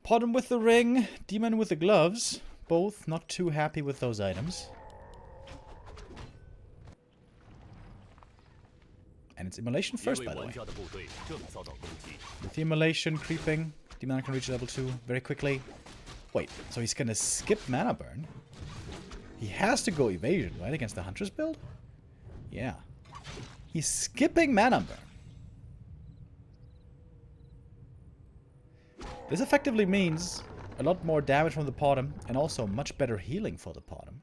Bottom with the ring, demon with the gloves. Both not too happy with those items. And it's immolation first, by the way. With the immolation creeping, demon can reach level 2 very quickly. Wait, so he's gonna skip mana burn? He has to go evasion, right, against the Huntress build? Yeah. He's skipping mana burn. This effectively means a lot more damage from the bottom and also much better healing for the bottom.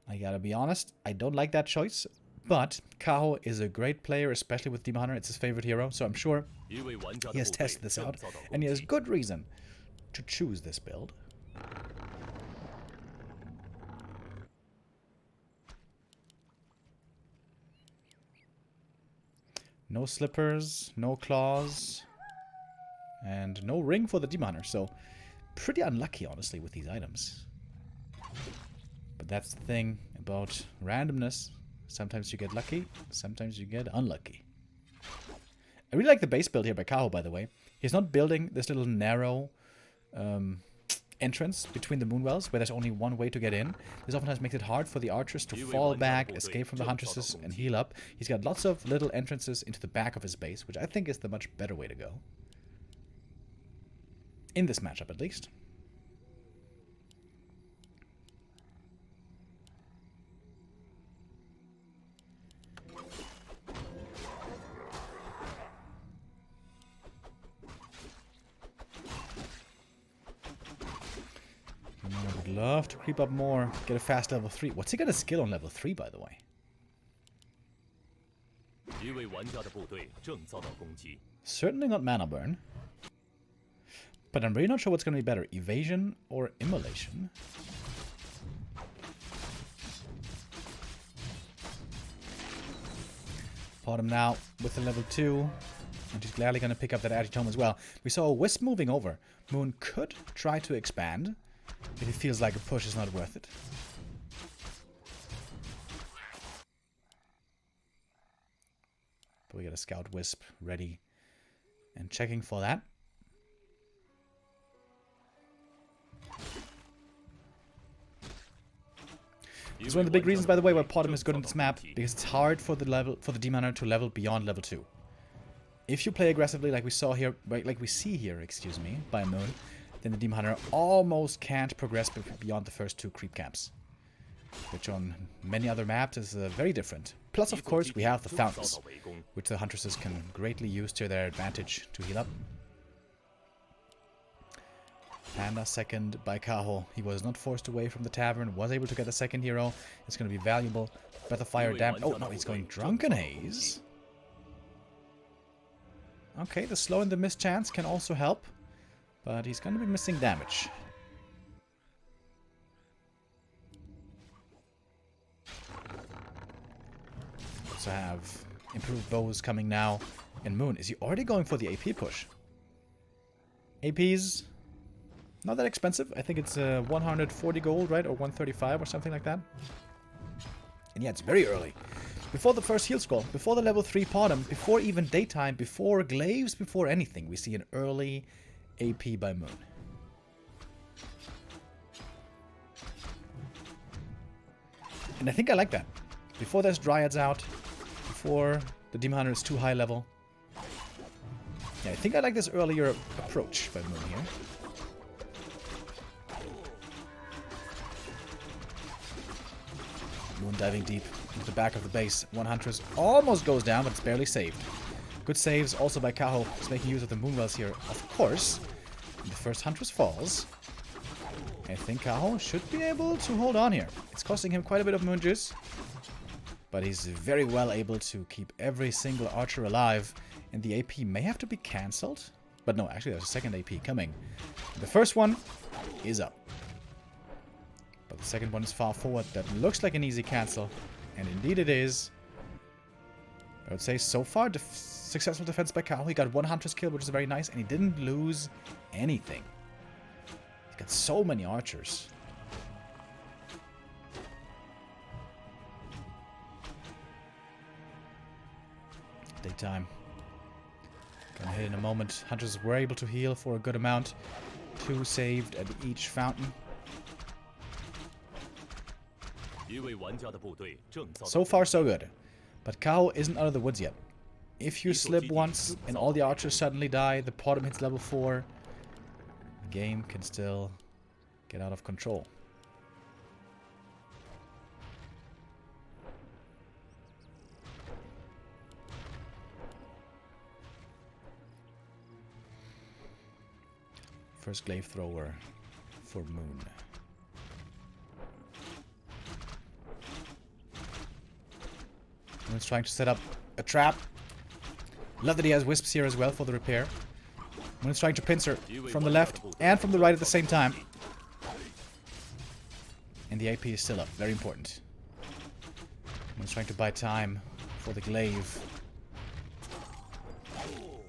I gotta be honest, I don't like that choice, but Kaho is a great player, especially with Demon Hunter. It's his favorite hero, so I'm sure he has tested this out and he has good reason to choose this build. No slippers, no claws, and no ring for the Demon Hunter, so pretty unlucky, honestly, with these items. But that's the thing about randomness. Sometimes you get lucky, sometimes you get unlucky. I really like the base build here by Kaho, by the way. He's not building this little narrow entrance between the moonwells where there's only one way to get in. This oftentimes makes it hard for the archers to fall back, escape from the huntresses, and heal up. He's got lots of little entrances into the back of his base, which I think is the much better way to go. In this matchup, at least. I would love to creep up more, get a fast level 3. What's he got a skill on level 3, by the way? Certainly not mana burn. But I'm really not sure what's going to be better, evasion or immolation. Bottom now with the level 2. And he's gladly going to pick up that Agitome as well. We saw a Wisp moving over. Moon could try to expand if he feels like a push is not worth it. But we got a Scout Wisp ready and checking for that. This is one of the big reasons, by the way, why Bottom is good on this map, because it's hard for the Demon Hunter to level beyond level 2. If you play aggressively, like we saw here, like we see here, excuse me, by Moon, then the Demon Hunter almost can't progress beyond the first 2 creep camps, which on many other maps is very different. Plus, of course, we have the fountains, which the Huntresses can greatly use to their advantage to heal up. Panda second by Kaho. He was not forced away from the tavern, was able to get a second hero. It's going to be valuable. Breath of Fire damage. Oh, no, he's going Drunken Haze. Okay, the slow and the miss chance can also help, but he's going to be missing damage. Also have improved bows coming now. And Moon, is he already going for the AP push? AP's not that expensive. I think it's 140 gold, right? Or 135 or something like that. And yeah, it's very early. Before the first heal scroll, before the level 3 bottom, before even daytime, before glaives, before anything, we see an early AP by Moon. And I think I like that. Before there's Dryads out, before the Demon Hunter is too high level. Yeah, I think I like this earlier approach by Moon here. Moon diving deep into the back of the base. One Huntress almost goes down, but it's barely saved. Good saves also by Kaho. He's making use of the Moonwells here, of course. And the first Huntress falls. I think Kaho should be able to hold on here. It's costing him quite a bit of Moon Juice, but he's very well able to keep every single archer alive. And the AP may have to be cancelled. But no, actually there's a second AP coming. The first one is up. But the second one is far forward. That looks like an easy cancel. And indeed it is. I would say so far, successful defense by Kaho. He got one Huntress kill, which is very nice. And he didn't lose anything. He got so many archers. Daytime. Gonna hit in a moment. Hunters were able to heal for a good amount. 2 saved at each fountain. So far, so good. But Kaho isn't out of the woods yet. If you slip once and all the archers suddenly die, the bottom hits level 4, the game can still get out of control. First glaive thrower for Moon. Moon's trying to set up a trap. Love that he has wisps here as well for the repair. Moon's trying to pincer from the left and from the right at the same time. And the AP is still up. Very important. Moon's trying to buy time for the glaive.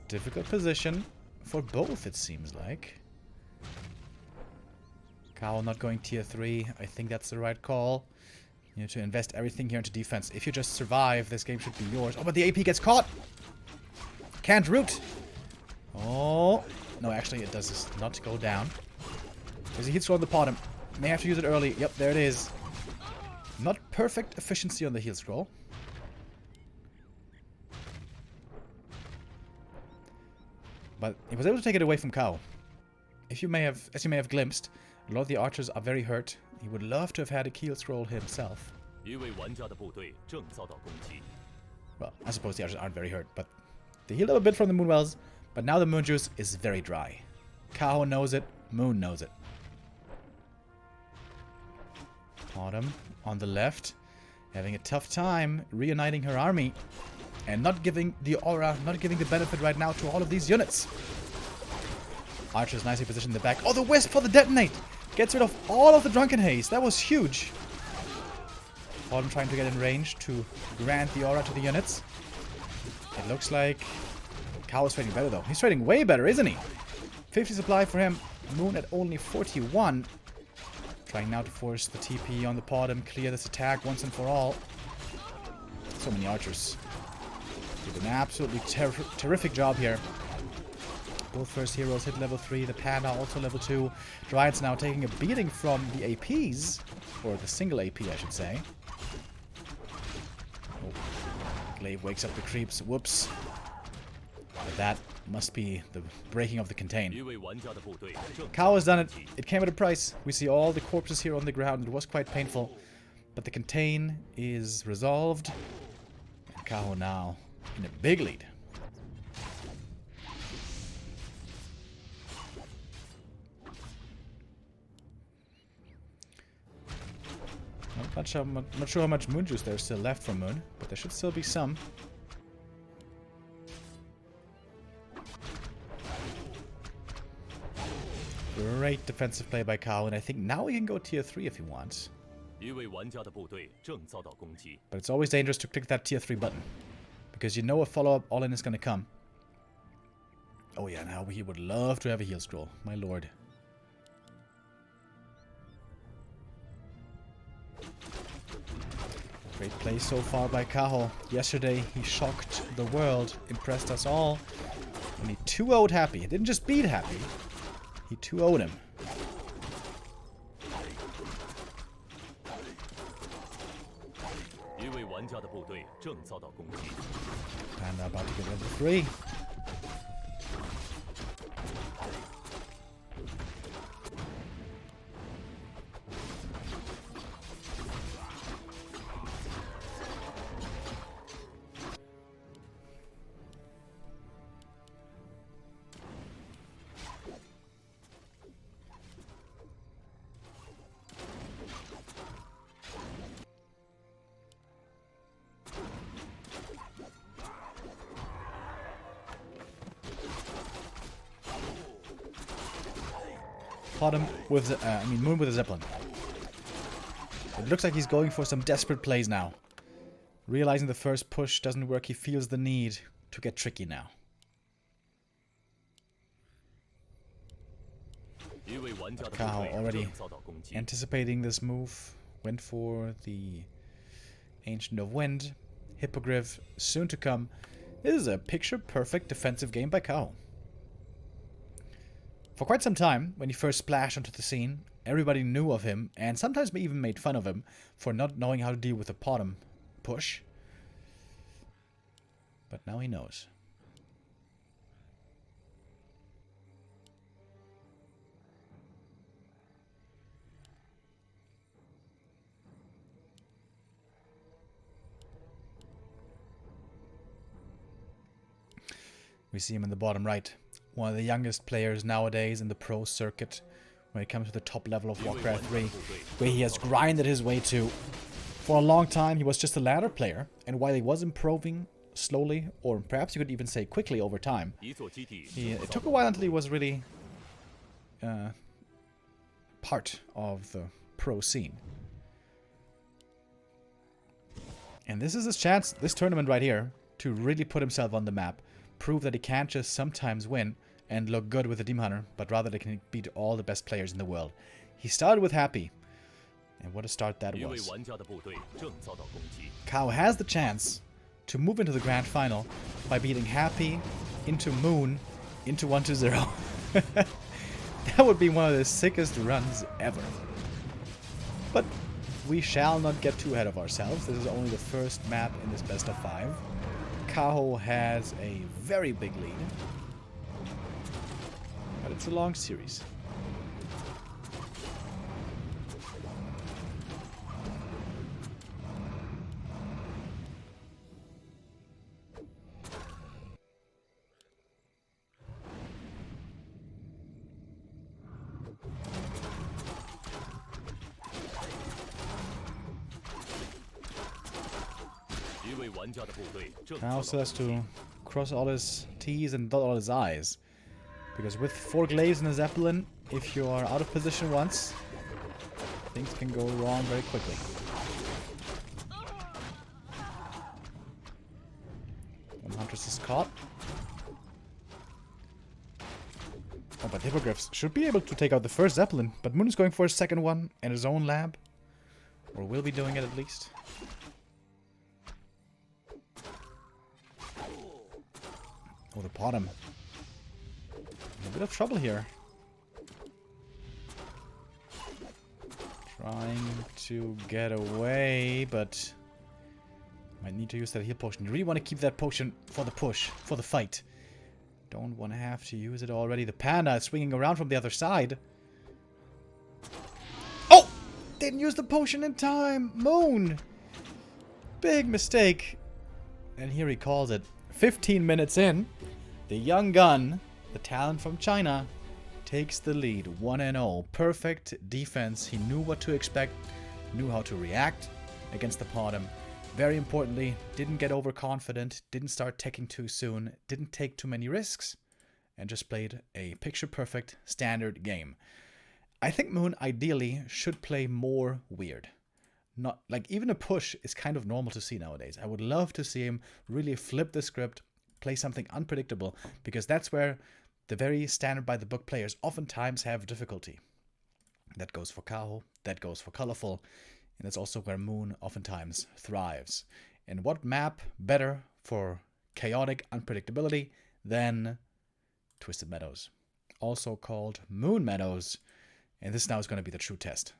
Difficult position for both, it seems like. Kaho not going tier 3. I think that's the right call. You need to invest everything here into defense. If you just survive, this game should be yours. Oh, but the AP gets caught! Can't root! Oh. No, actually, it does not go down. There's a heal scroll on the bottom. May have to use it early. Yep, there it is. Not perfect efficiency on the heal scroll. But he was able to take it away from Kaho. As you may have glimpsed, a lot of the archers are very hurt. He would love to have had a heal scroll himself. Well, I suppose the archers aren't very hurt, but they healed up a bit from the Moonwells. But now the Moon Juice is very dry. Kaho knows it. Moon knows it. Autumn on the left, having a tough time reuniting her army and not giving the aura, not giving the benefit right now to all of these units. Archer's nicely positioned in the back. Oh, the Wisp for the detonate! Gets rid of all of the Drunken Haze. That was huge. Autumn trying to get in range to grant the aura to the units. It looks like Kaho is trading better, though. He's trading way better, isn't he? 50 supply for him. Moon at only 41. Trying now to force the TP on the pod and clear this attack once and for all. So many archers. Did an absolutely terrific job here. Both first heroes hit level 3. The Panda also level 2. Dryads now taking a beating from the APs. Or the single AP, I should say. Oh. Glaive wakes up the creeps. Whoops. That must be the breaking of the contain. Kaho has done it. It came at a price. We see all the corpses here on the ground. It was quite painful. But the contain is resolved. And Kaho now in a big lead. Not sure how much Moon Juice there's still left from Moon, but there should still be some. Great defensive play by Kaho, and I think now he can go tier 3 if he wants. But it's always dangerous to click that tier 3 button, because you know a follow-up all-in is going to come. Oh yeah, now he would love to have a heal scroll, my lord. Great play so far by Kaho. Yesterday, he shocked the world, impressed us all. And he 2-0'd Happy. He didn't just beat Happy, he 2-0'd him. Panda about to get level 3. Autumn with, Moon with a Zeppelin. It looks like he's going for some desperate plays now. Realizing the first push doesn't work, he feels the need to get tricky now. But Kaho already anticipating this move, went for the Ancient of Wind, Hippogriff soon to come. This is a picture-perfect defensive game by Kaho. For quite some time, when he first splashed onto the scene, everybody knew of him, and sometimes even made fun of him for not knowing how to deal with a bottom push. But now he knows. We see him in the bottom right. One of the youngest players nowadays in the pro circuit when it comes to the top level of Warcraft 3, where he has grinded his way to. For a long time, he was just a ladder player, and while he was improving slowly, or perhaps you could even say quickly over time, it took a while until he was really part of the pro scene. And this is his chance, this tournament right here, to really put himself on the map. Prove that he can't just sometimes win and look good with the Demon Hunter, but rather they can beat all the best players in the world. He started with Happy, and what a start that was. Kaho has the chance to move into the grand final by beating Happy into Moon into 1-0. That would be one of the sickest runs ever. But we shall not get too ahead of ourselves. This is only the first map in this best of 5. Kaho has a very big lead, but it's a long series. Now also has to cross all his T's and dot all his I's. Because with 4 glaives in a Zeppelin, if you are out of position once, things can go wrong very quickly. One Huntress is caught. Oh, but Hippogriffs should be able to take out the first Zeppelin, but Moon is going for his second one in his own lab. Or will be doing it at least. Oh, the bottom. A bit of trouble here. Trying to get away, but might need to use that heal potion. You really want to keep that potion for the push, for the fight. Don't want to have to use it already. The panda is swinging around from the other side. Oh! Didn't use the potion in time! Moon! Big mistake. And here he calls it. 15 minutes in, the young gun, the talent from China, takes the lead 1-0. Perfect defense. He knew what to expect, knew how to react against the bottom. Very importantly, didn't get overconfident, didn't start taking too soon, didn't take too many risks, and just played a picture-perfect standard game. I think Moon ideally should play more weird. Not like even a push is kind of normal to see nowadays. I would love to see him really flip the script, play something unpredictable, because that's where the very standard by the book players oftentimes have difficulty. That goes for Kaho, that goes for Colorful, and that's also where Moon oftentimes thrives. And what map better for chaotic unpredictability than Twisted Meadows, also called Moon Meadows, and this now is going to be the true test.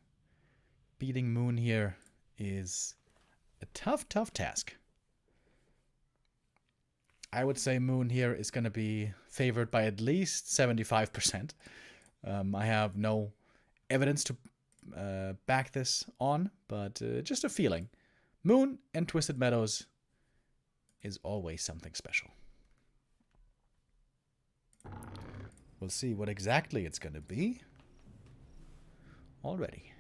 Beating Moon here is a tough task. I would say Moon here is going to be favored by at least 75%. I have no evidence to back this on, but just a feeling. Moon and Twisted Meadows is always something special. We'll see what exactly it's going to be already.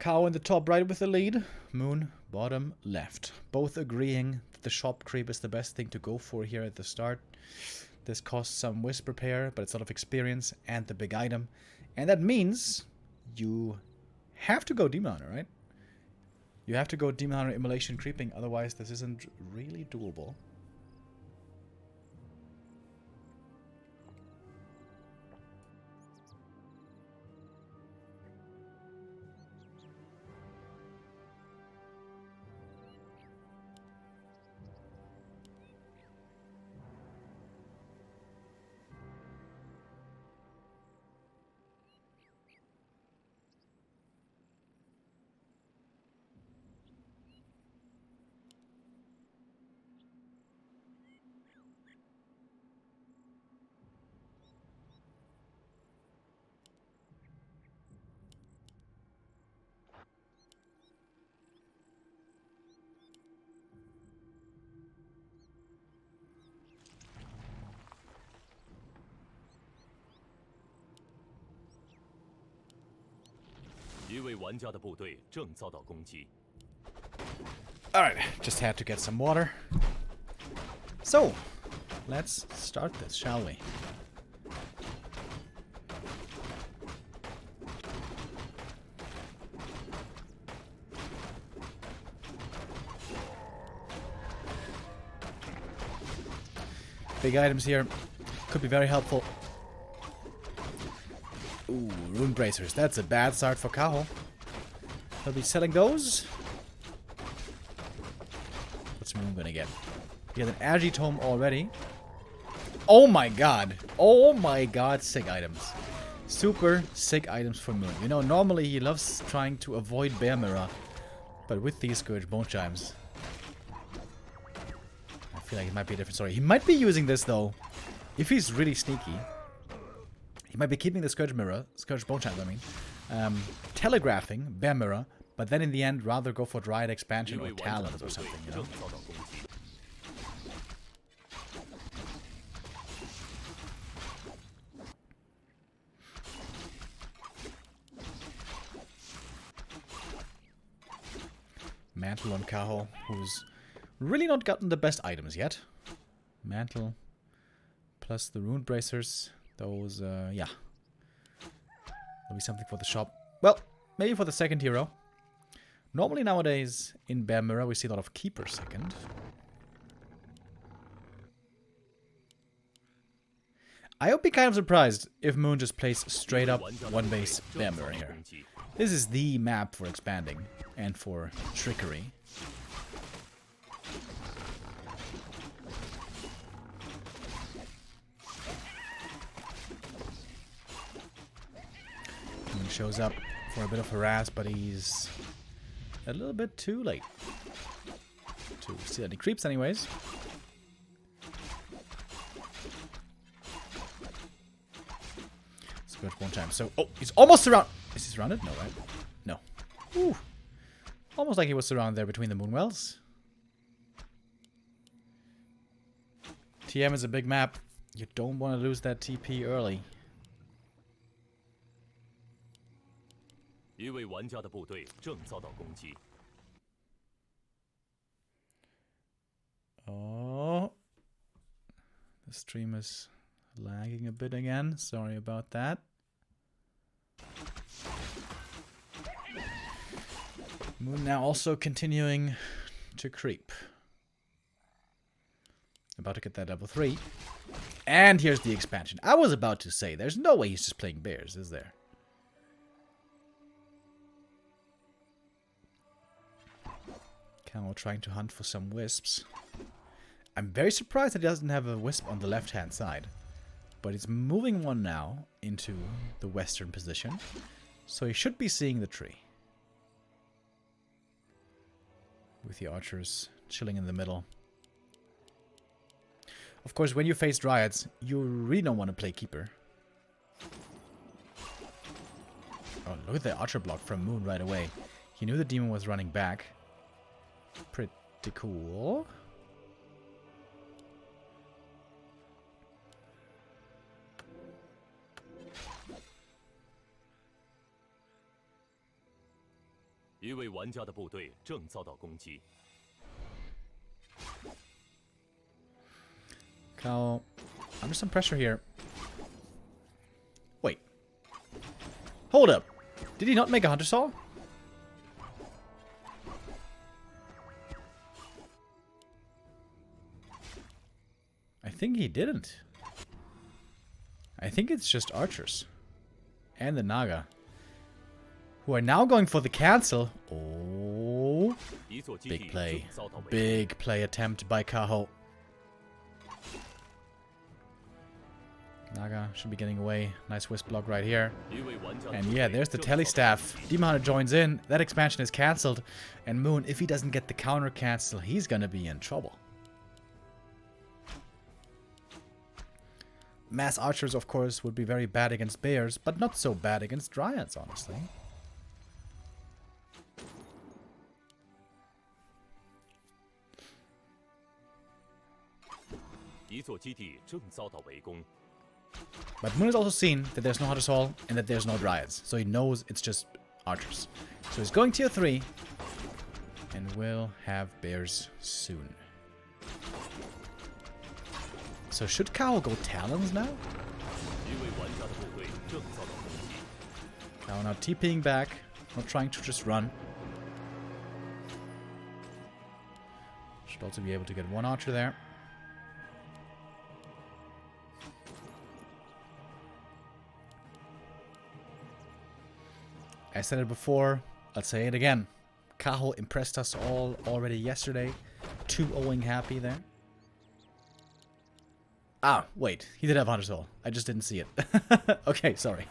Kaho in the top right with the lead, Moon bottom left. Both agreeing that the shop creep is the best thing to go for here at the start. This costs some wisp repair, but it's a lot of experience and the big item. And that means you have to go Demon Hunter, right? You have to go Demon Hunter Immolation creeping, otherwise this isn't really doable. Alright, just had to get some water. So, let's start this, shall we? Big items here. Could be very helpful. Ooh, rune bracers. That's a bad start for Kaho. He'll be selling those. What's Moon gonna get? He has an Agi Tome already. Oh my god. Oh my god, sick items. Super sick items for Moon. You know, normally he loves trying to avoid Bear Mirror. But with these Scourge Bone Chimes, I feel like it might be a different story. He might be using this though. If he's really sneaky, he might be keeping the Scourge Bone Chimes, I mean. Telegraphing Bear Mirror, but then in the end rather go for Dryad Expansion or Talons or something, you know? Mantle on Kaho, who's really not gotten the best items yet. Mantle plus the Rune Bracers. Those, yeah. There'll be something for the shop. Well, maybe for the second hero. Normally nowadays in Bear Mirror we see a lot of Keeper second. I would be kind of surprised if Moon just plays straight up one base Bear Mirror here. This is the map for expanding and for trickery. Moon shows up for a bit of harass, but he's a little bit too late to see any creeps anyways. Let's go one time. So, oh, he's almost surrounded. Is he surrounded? No, right? No. Ooh. Almost like he was surrounded there between the Moonwells. TM is a big map. You don't want to lose that TP early. Oh. The stream is lagging a bit again. Sorry about that. Moon now also continuing to creep. About to get that level 3. And here's the expansion. I was about to say, there's no way he's just playing bears, is there? Kaho trying to hunt for some wisps. I'm very surprised that he doesn't have a wisp on the left-hand side. But he's moving one now into the western position. So he should be seeing the tree. With the archers chilling in the middle. Of course, when you face Dryads, you really don't want to play Keeper. Oh, look at the archer block from Moon right away. He knew the demon was running back. Pretty cool. Kaho under some pressure here. Wait. Hold up. Did he not make a Hunter Saw? I think he didn't. I think it's just archers. And the Naga. Who are now going for the cancel. Oh. Big play. Big play attempt by Kaho. Naga should be getting away. Nice wisp block right here. And yeah, there's the Telestaff. Demon Hunter joins in. That expansion is cancelled. And Moon, if he doesn't get the counter cancel, he's gonna be in trouble. Mass archers, of course, would be very bad against bears, but not so bad against dryads, honestly. But Moon has also seen that there's no Hunter's Hall and that there's no Dryads. So he knows it's just archers. So he's going tier 3. And we'll have bears soon. So should Kaho go talons now? Kaho now TPing back. Not trying to just run. Should also be able to get one archer there. I said it before, I'll say it again. Kaho impressed us all already yesterday. 2-0ing happy there. Ah, wait. He did have Hunter's Hall. I just didn't see it. Okay, sorry.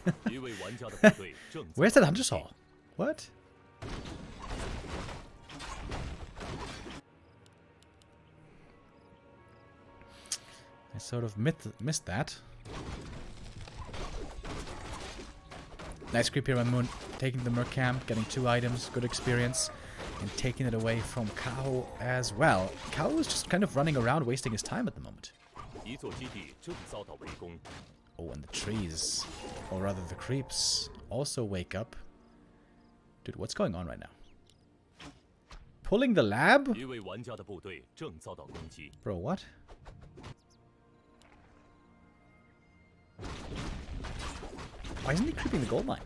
Where's that Hunter's Hall? What? I sort of missed that. Nice creep here by Moon. Taking the Merc Camp, getting 2 items, good experience. And taking it away from Kaho as well. Kaho is just kind of running around, wasting his time at the moment. Oh, and the trees, or rather the creeps, also wake up. Dude, what's going on right now? Pulling the lab? Bro, what? Why isn't he creeping the gold mine?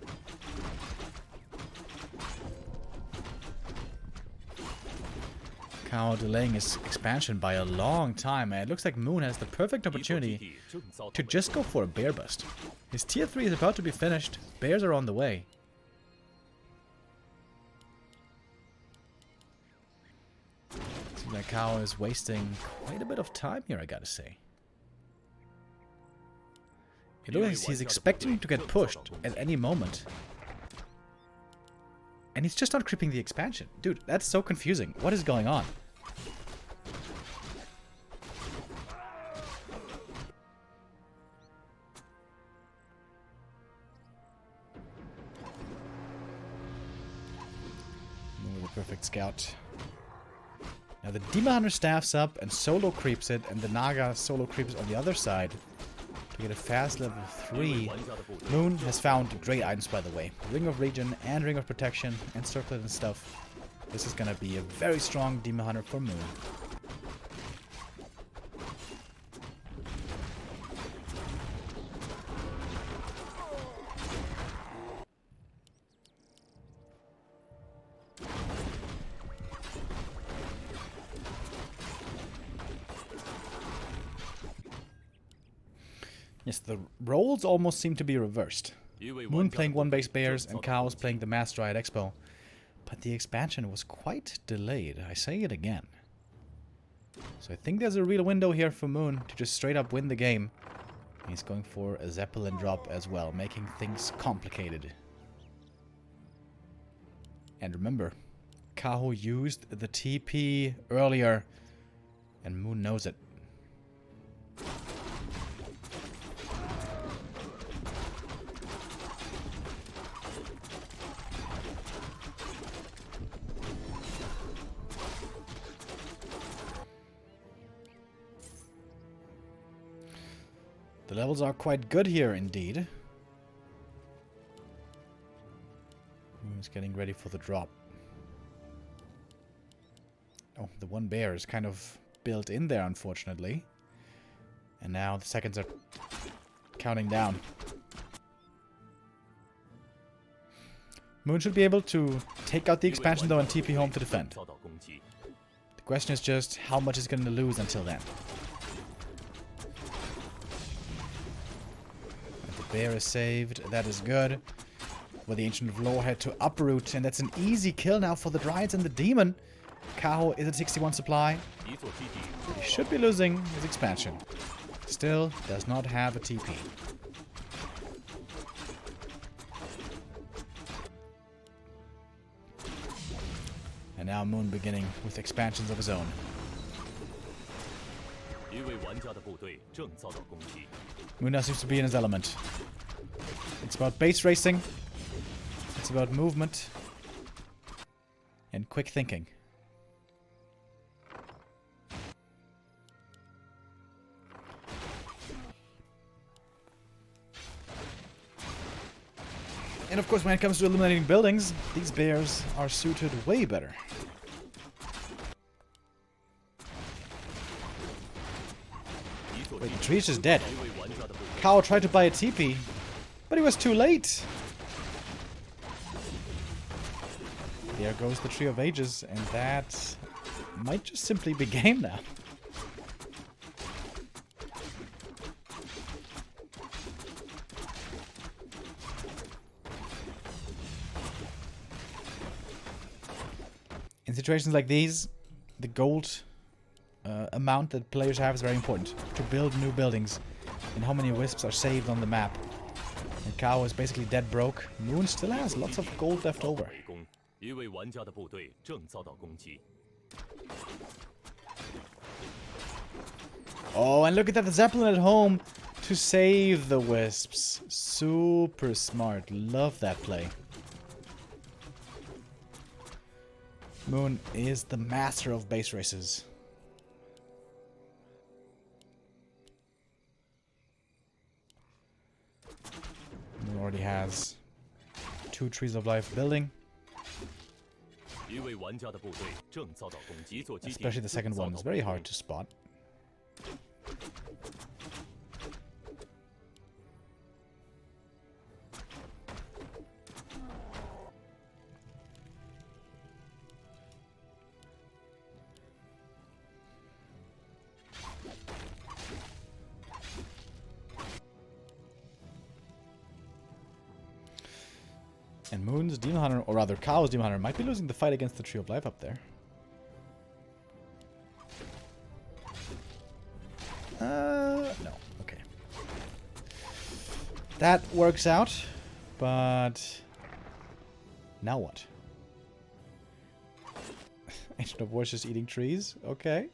Kaho delaying his expansion by a long time, and it looks like Moon has the perfect opportunity to just go for a bear bust. His tier 3 is about to be finished. Bears are on the way. Seems like Kaho is wasting quite a bit of time here, I gotta say. It looks like he's expecting to get pushed at any moment. And he's just not creeping the expansion. Dude, that's so confusing. What is going on? With a perfect scout. Now the Demon Hunter staffs up and solo creeps it, and the Naga solo creeps on the other side. To get a fast level 3. Moon has found great items, by the way. Ring of Regen and Ring of Protection and Circlet and stuff. This is gonna be a very strong Demon Hunter for Moon. Yes, the roles almost seem to be reversed. Moon playing 1-base bears and Chaos playing the Master Riot Expo. But the expansion was quite delayed, I say it again. So I think there's a real window here for Moon to just straight up win the game. He's going for a Zeppelin drop as well, making things complicated. And remember, Kaho used the TP earlier, and Moon knows it. The levels are quite good here, indeed. Moon's getting ready for the drop. Oh, the one bear is kind of built in there, unfortunately. And now the seconds are counting down. Moon should be able to take out the expansion, though, and TP home to defend. The question is just how much he's going to lose until then. Bear is saved. That is good. Well, the Ancient of Lore had to uproot, and that's an easy kill now for the Dryads and the Demon. Kaho is at 61 supply. He should be losing his expansion. Still does not have a TP. And now Moon beginning with expansions of his own. Moon now seems to be in his element. It's about base racing. It's about movement. And quick thinking. And of course, when it comes to eliminating buildings, these bears are suited way better. Wait, the tree is just dead. Kaho tried to buy a TP, but he was too late. There goes the Tree of Ages, and that might just simply be game now. In situations like these, the gold amount that players have is very important to build new buildings, and how many wisps are saved on the map. And Kaho is basically dead broke. Moon still has lots of gold left over. Oh, and look at that, the Zeppelin at home to save the wisps. Super smart. Love that play. Moon is the master of base races. Moon already has 2 trees of life building. Especially the second one is very hard to spot. And Moon's Demon Hunter, or rather Kaho's Demon Hunter, might be losing the fight against the Tree of Life up there. No. Okay. That works out, but now what? Ancient of War's just eating trees? Okay.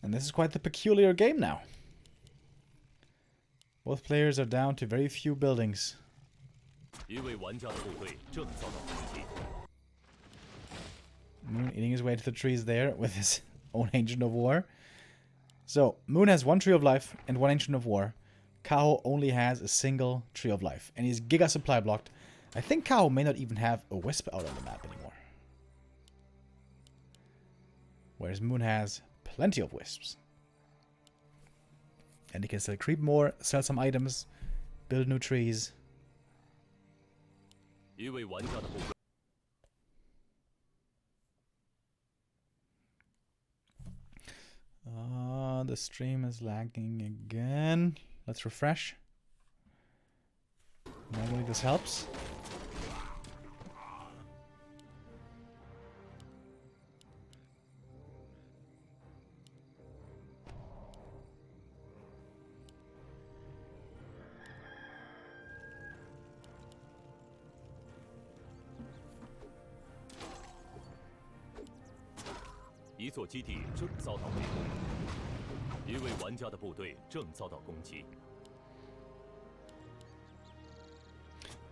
And this is quite the peculiar game now. Both players are down to very few buildings. Moon eating his way to the trees there with his own Ancient of War. So, Moon has 1 Tree of Life and 1 Ancient of War. Kaho only has a single Tree of Life. And he's Giga Supply blocked. I think Kaho may not even have a Wisp out on the map anymore. Whereas Moon has plenty of Wisps. And he can still creep more, sell some items, build new trees. The stream is lagging again. Let's refresh. Normally this helps.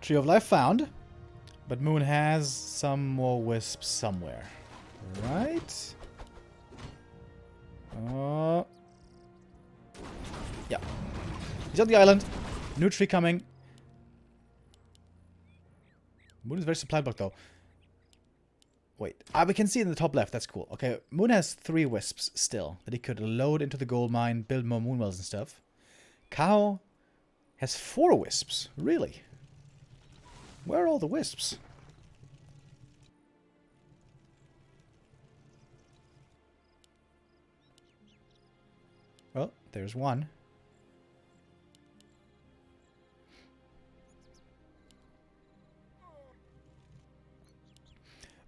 Tree of Life found, but Moon has some more wisps somewhere, right? Yeah. He's on the island. New tree coming. Moon is very supply blocked though. Wait, we can see in the top left, that's cool. Okay, Moon has 3 wisps still that he could load into the gold mine, build more moonwells and stuff. Kaho has 4 wisps, really? Where are all the wisps? Well, there's one.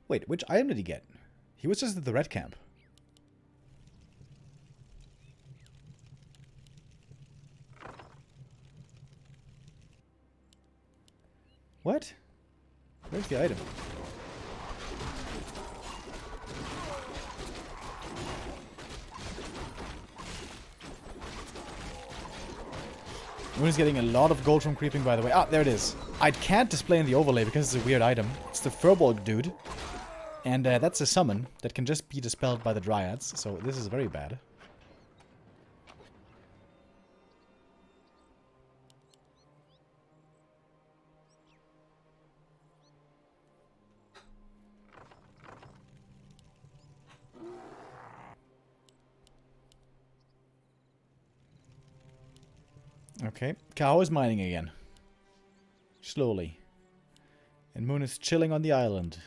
Wait, which item did he get? He was just at the red camp. What? Where's the item? Moon is getting a lot of gold from creeping, by the way. Ah, there it is. I can't display in the overlay because it's a weird item. It's the Furbolg dude. And that's a summon that can just be dispelled by the Dryads, so this is very bad. Okay, Kaho is mining again. Slowly. And Moon is chilling on the island.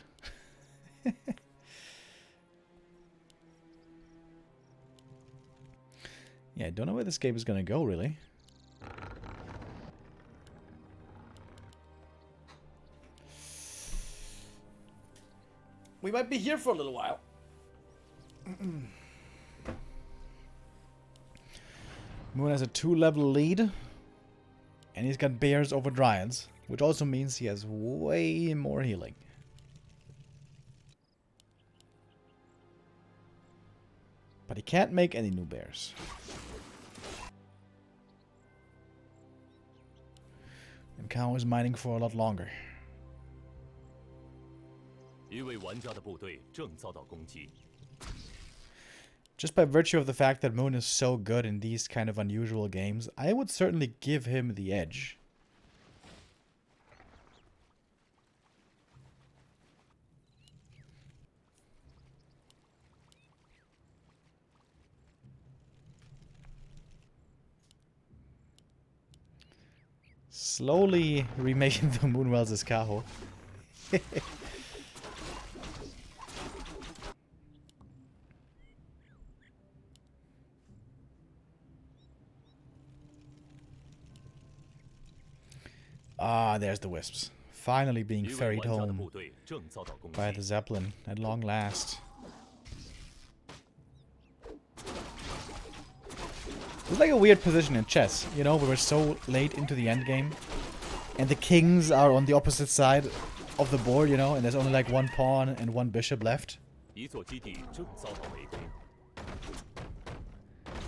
Yeah, I don't know where this game is gonna go, really. We might be here for a little while. Moon has a 2-level lead. And he's got bears over dryads. Which also means he has way more healing. But he can't make any new bears. And Kaho is mining for a lot longer. Just by virtue of the fact that Moon is so good in these kind of unusual games, I would certainly give him the edge. Slowly remaking the Moonwells as Kaho. Ah, there's the Wisps. Finally being ferried home by the Zeppelin at long last. It's like a weird position in chess, you know, where we're so late into the end game. And the kings are on the opposite side of the board, you know, and there's only like one pawn and one bishop left.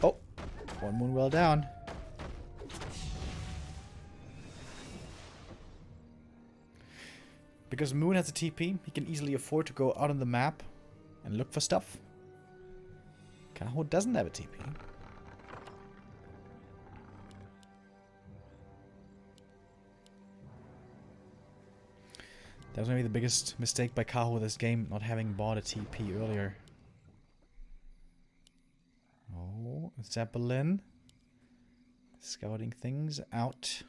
Oh, one Moonwell down. Because Moon has a TP, he can easily afford to go out on the map and look for stuff. Kaho doesn't have a TP. That was maybe the biggest mistake by Kaho this game, not having bought a TP earlier. Oh, Zeppelin. Scouting things out.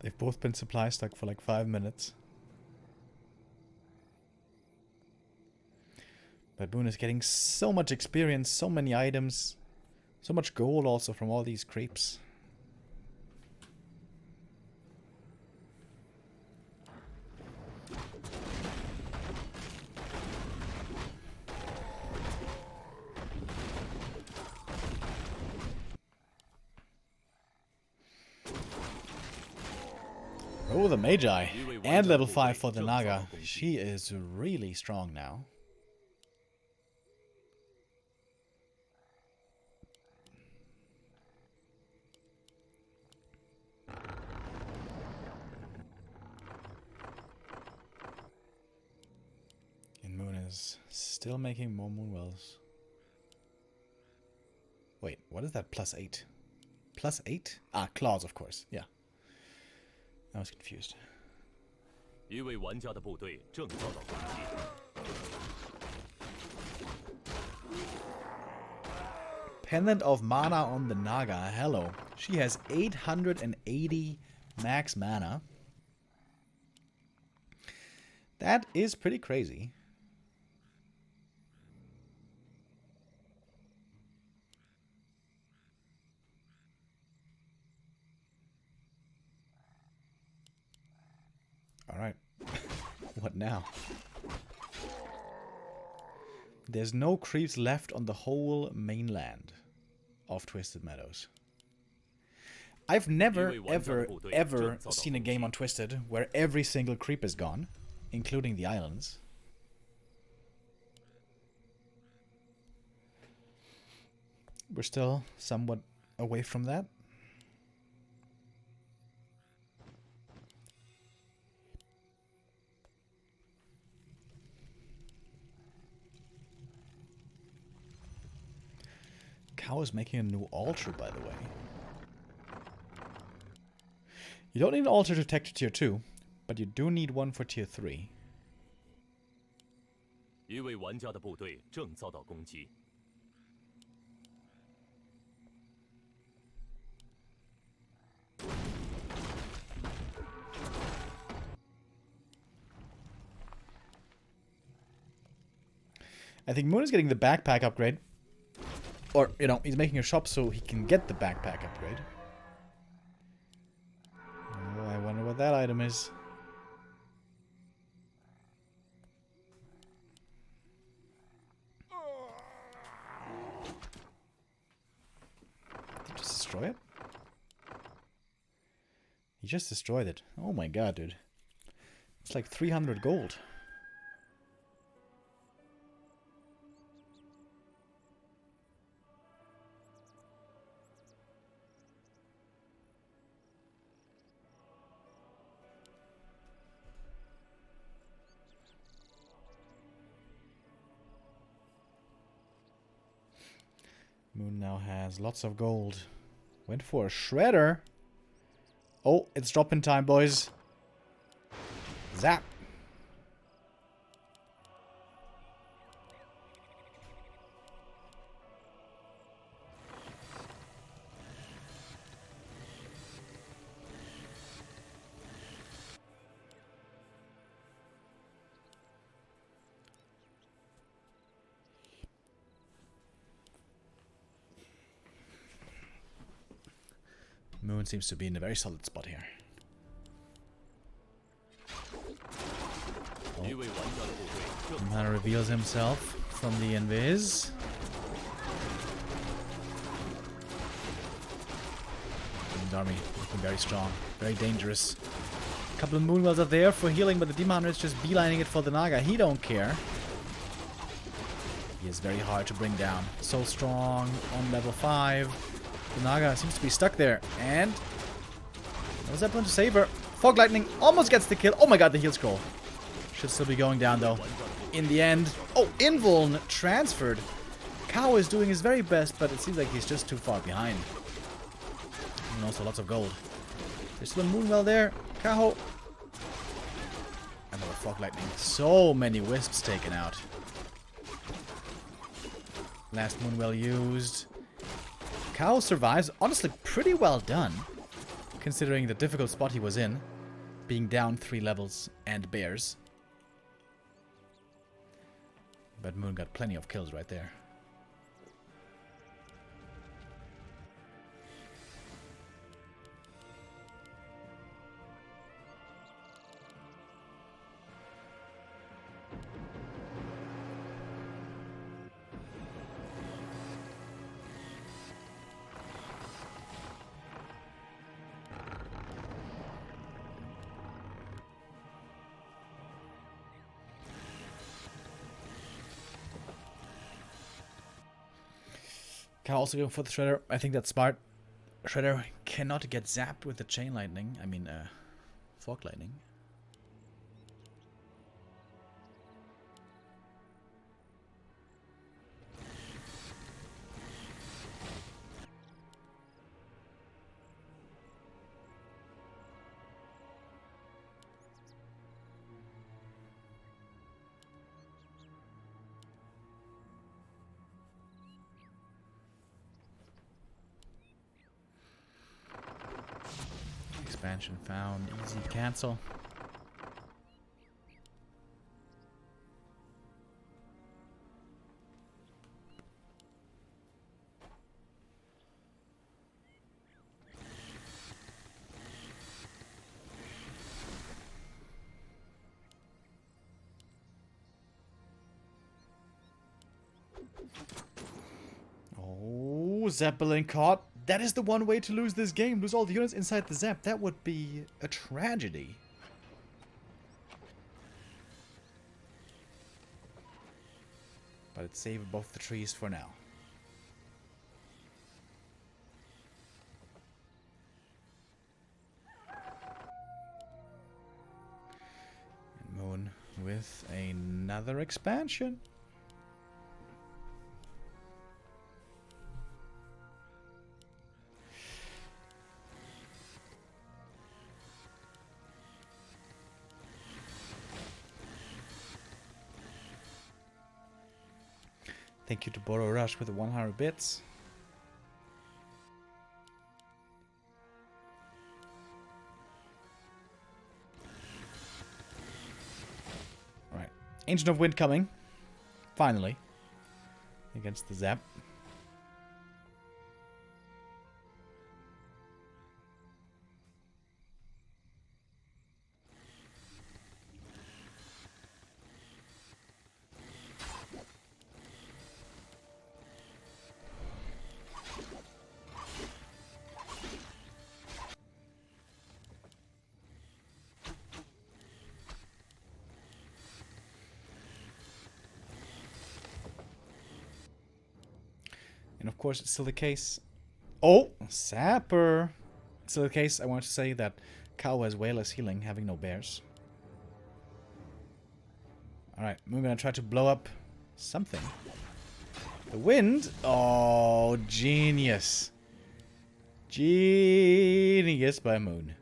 They've both been supply stuck for like 5 minutes. But Moon is getting so much experience, so many items, so much gold also from all these creeps. Oh, the Magi. And level 5 for the Naga. She is really strong now. And Moon is still making more Moonwells. Wait, what is that +8? +8? Ah, claws, of course. Yeah. I was confused. Pendant of Mana on the Naga. Hello. She has 880 max mana. That is pretty crazy. Alright. What now? There's no creeps left on the whole mainland of Twisted Meadows. I've never, ever seen a game on Twisted where every single creep is gone, including the islands. We're still somewhat away from that. Kaho is making a new altar, by the way. You don't need an altar to tech to tier 2, but you do need one for tier 3. 一位玩家的部队正遭到攻击。 I think Moon is getting the backpack upgrade. Or, you know, he's making a shop so he can get the backpack upgrade. Oh, I wonder what that item is. Did he just destroy it? He just destroyed it. Oh my god, dude. It's like 300 gold. Moon now has lots of gold. Went for a shredder. Oh, it's dropping time, boys. Zap. Moon seems to be in a very solid spot here. Oh. Mana reveals himself from the invis. Moon's army looking very strong, very dangerous. A couple of Moonwells are there for healing, but the Demon Hunter is just beelining it for the Naga. He don't care. He is very hard to bring down. So strong on level 5. The Naga seems to be stuck there, and no Zeppelin to save her. Fog Lightning almost gets the kill. Oh my god, the heal scroll. Should still be going down, though. In the end. Oh, Invuln transferred. Kaho is doing his very best, but it seems like he's just too far behind. And also lots of gold. There's still a Moonwell there. Kaho. Another Fog Lightning. So many Wisps taken out. Last Moonwell used. Kaho survives. Honestly, pretty well done. Considering the difficult spot he was in. Being down 3 levels and bears. But Moon got plenty of kills right there. Kaho also going for the Shredder. I think that's smart. Shredder cannot get zapped with the Chain Lightning. I mean, Fog Lightning. Expansion found. Easy cancel. Oh, Zeppelin caught. That is the one way to lose this game. Lose all the units inside the Zap. That would be a tragedy. But it saved both the trees for now. And Moon with another expansion. Thank you to Boro Rush with the 100 bits. Alright. Ancient of Wind coming. Finally. Against the Zap. And of course, it's still the case. Oh, Sapper. It's still the case. I want to say that Kaho has way less healing, having no bears. Alright, we're gonna try to blow up something. The wind. Oh, genius. Genius by Moon.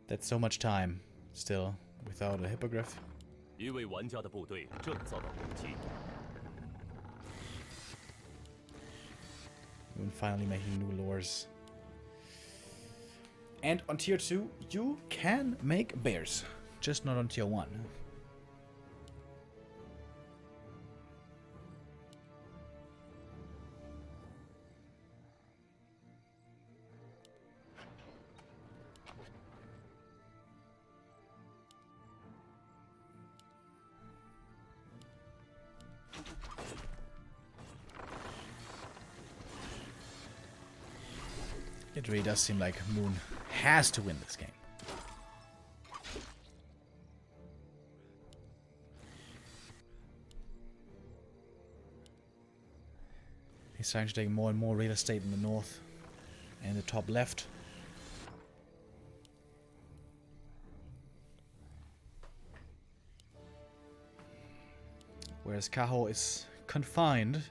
That's so much time still without a hippogriff. 一位玩家的部队正遭到攻击。 Moon finally making new lures. And on tier 2, you can make bears. Just not on tier 1. It really does seem like Moon has to win this game. He's starting to take more and more real estate in the north and the top left. Whereas Kaho is confined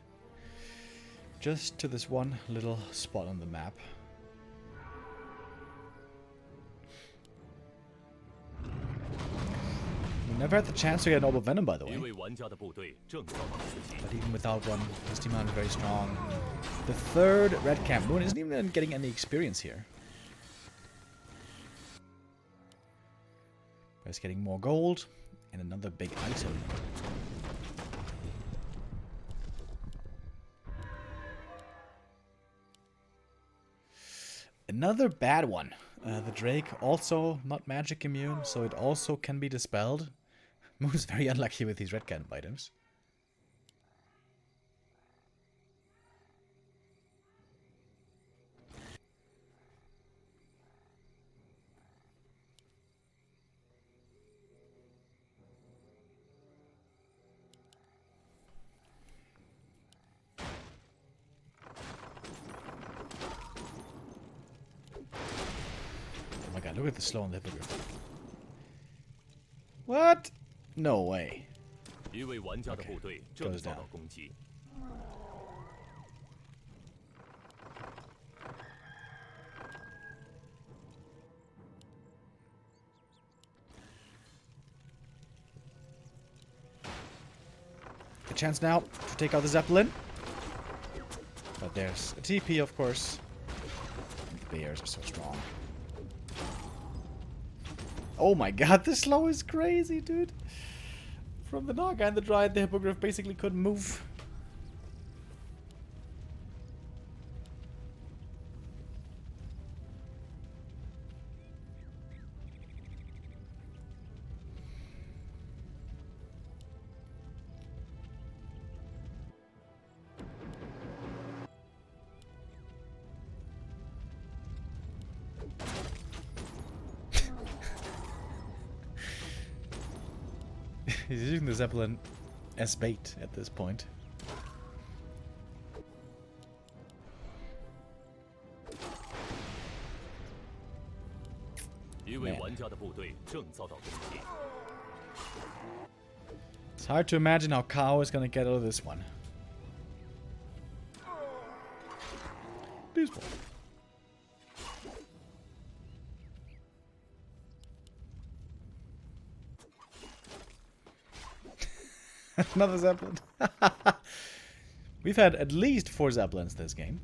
just to this one little spot on the map. Never had the chance to get an Orb of Venom, by the way. 一位玩家的部队正遭到攻击。 But even without one, his team is very strong. The third red camp. Moon isn't even getting any experience here. But he's getting more gold and another big item. Another bad one. The Drake also not magic immune, so it also can be dispelled. Moon is very unlucky with these red camp items. Oh my god, look at the slow on the hippogriff. What? No way. 一位玩家的部队正遭到攻击。 A chance now to take out the Zeppelin. But there's a TP, of course. And the bears are so strong. Oh my god, this slow is crazy, dude. From the Naga and the Dryad, the Hippogriff basically couldn't move. He's using the Zeppelin as bait at this point. It's hard to imagine how Kaho is gonna get out of this one. Baseball. Another Zeppelin. We've had at least 4 Zeppelins this game.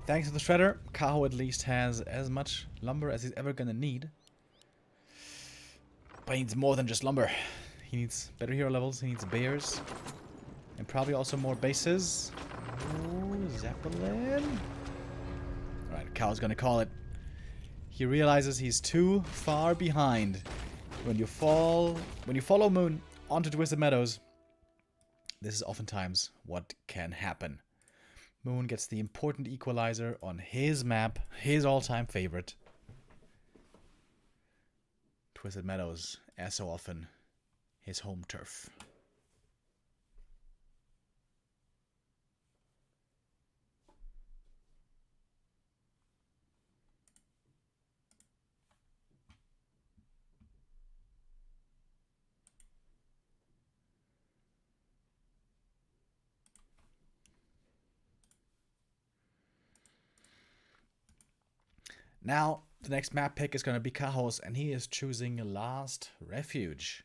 Thanks to the shredder, Kaho at least has as much lumber as he's ever gonna need. But he needs more than just lumber. He needs better hero levels, he needs bears. And probably also more bases. Ooh, Zeppelin. Alright, Kaho's gonna call it. He realizes he's too far behind. When you follow Moon onto Twisted Meadows, this is oftentimes what can happen. Moon gets the important equalizer on his map, his all-time favorite. Twisted Meadows, as so often, his home turf. Now, the next map pick is going to be Kaho's, and he is choosing Last Refuge.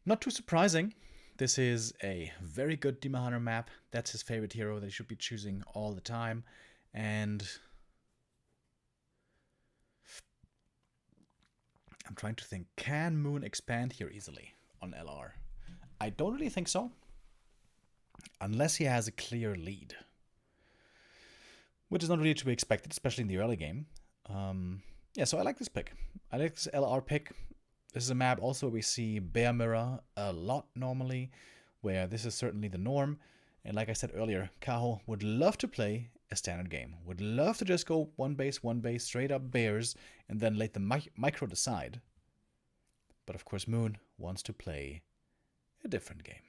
Not too surprising. This is a very good Demon Hunter map. That's his favorite hero that he should be choosing all the time. And I'm trying to think, can Moon expand here easily on LR? I don't really think so. Unless he has a clear lead. Which is not really to be expected, especially in the early game. Yeah, so I like this pick. I like this LR pick. This is a map also where we see Bear Mirror a lot normally, where this is certainly the norm. And like I said earlier, Kaho would love to play a standard game. Would love to just go one base, straight up bears, and then let the micro decide. But of course Moon wants to play a different game.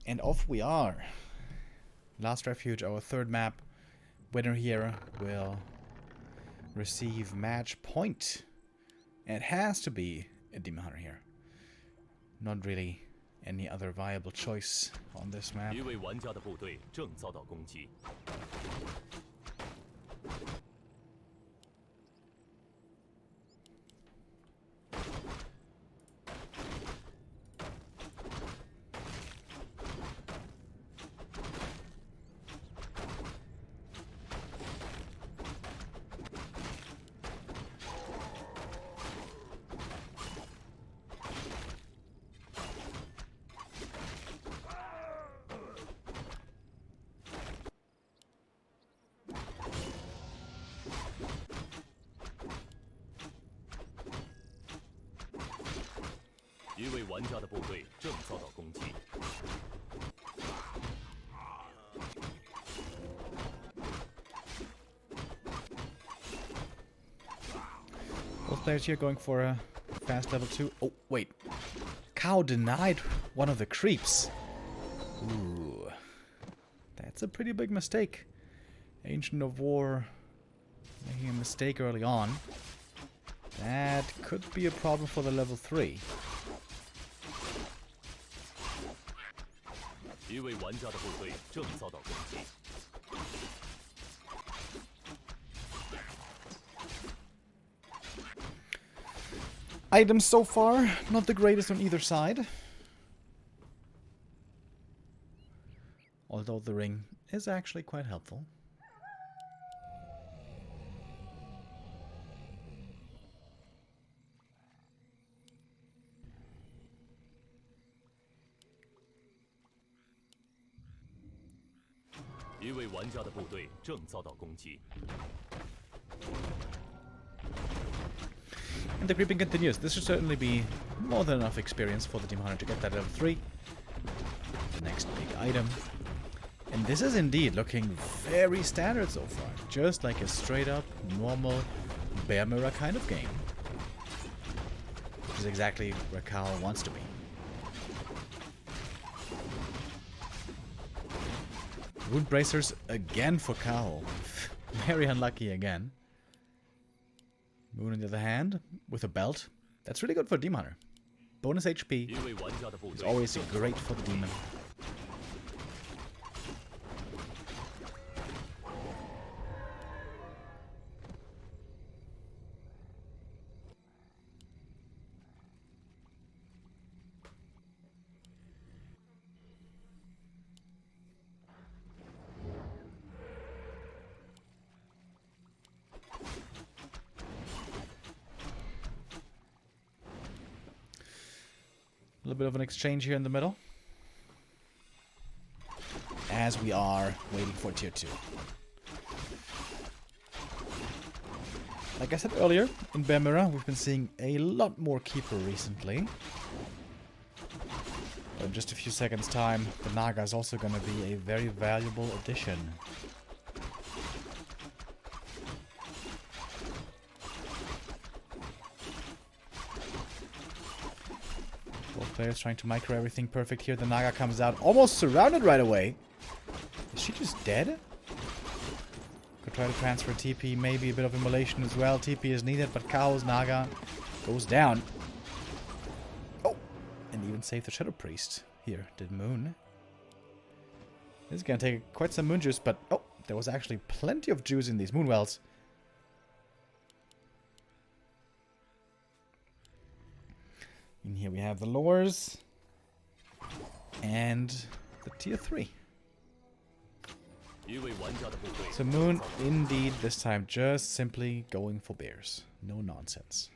And off we are. Last Refuge, our third map. Winner here will receive match point. And it has to be a Demon Hunter here. Not really any other viable choice on this map. 一位玩家的部队正遭到攻击。 一位玩家的部队正遭到攻击。 Both players here going for a fast level 2. Oh, wait. Kaho denied one of the creeps. Ooh. That's a pretty big mistake. Ancient of War making a mistake early on. That could be a problem for the level 3. 一位玩家的部队正遭到攻击。 I items so far, not the greatest on either side. Although the ring is actually quite helpful. And the creeping continues. This should certainly be more than enough experience for the Demon Hunter to get that level 3. The next big item. And this is indeed looking very standard so far. Just like a straight up, normal bear mirror kind of game. Which is exactly where Kaho wants to be. Wound bracers again for Kaho. Very unlucky again. Moon on the other hand, with a belt. That's really good for Demon Hunter. Bonus HP is always great for the demon. A little bit of an exchange here in the middle. As we are waiting for tier 2. Like I said earlier, in Bear Mirror, we've been seeing a lot more Keeper recently. But in just a few seconds' time, the Naga is also going to be a very valuable addition. Both players trying to micro everything perfect here. The Naga comes out, almost surrounded right away. Is she just dead? Could try to transfer TP, maybe a bit of immolation as well. TP is needed, but Kaho's Naga goes down. Oh! And even saved the Shadow Priest. Here, did Moon. This is going to take quite some Moon juice, but oh! There was actually plenty of juice in these Moon Wells. And here we have the lures. And the tier 3. So Moon, indeed, this time just simply going for bears. No nonsense.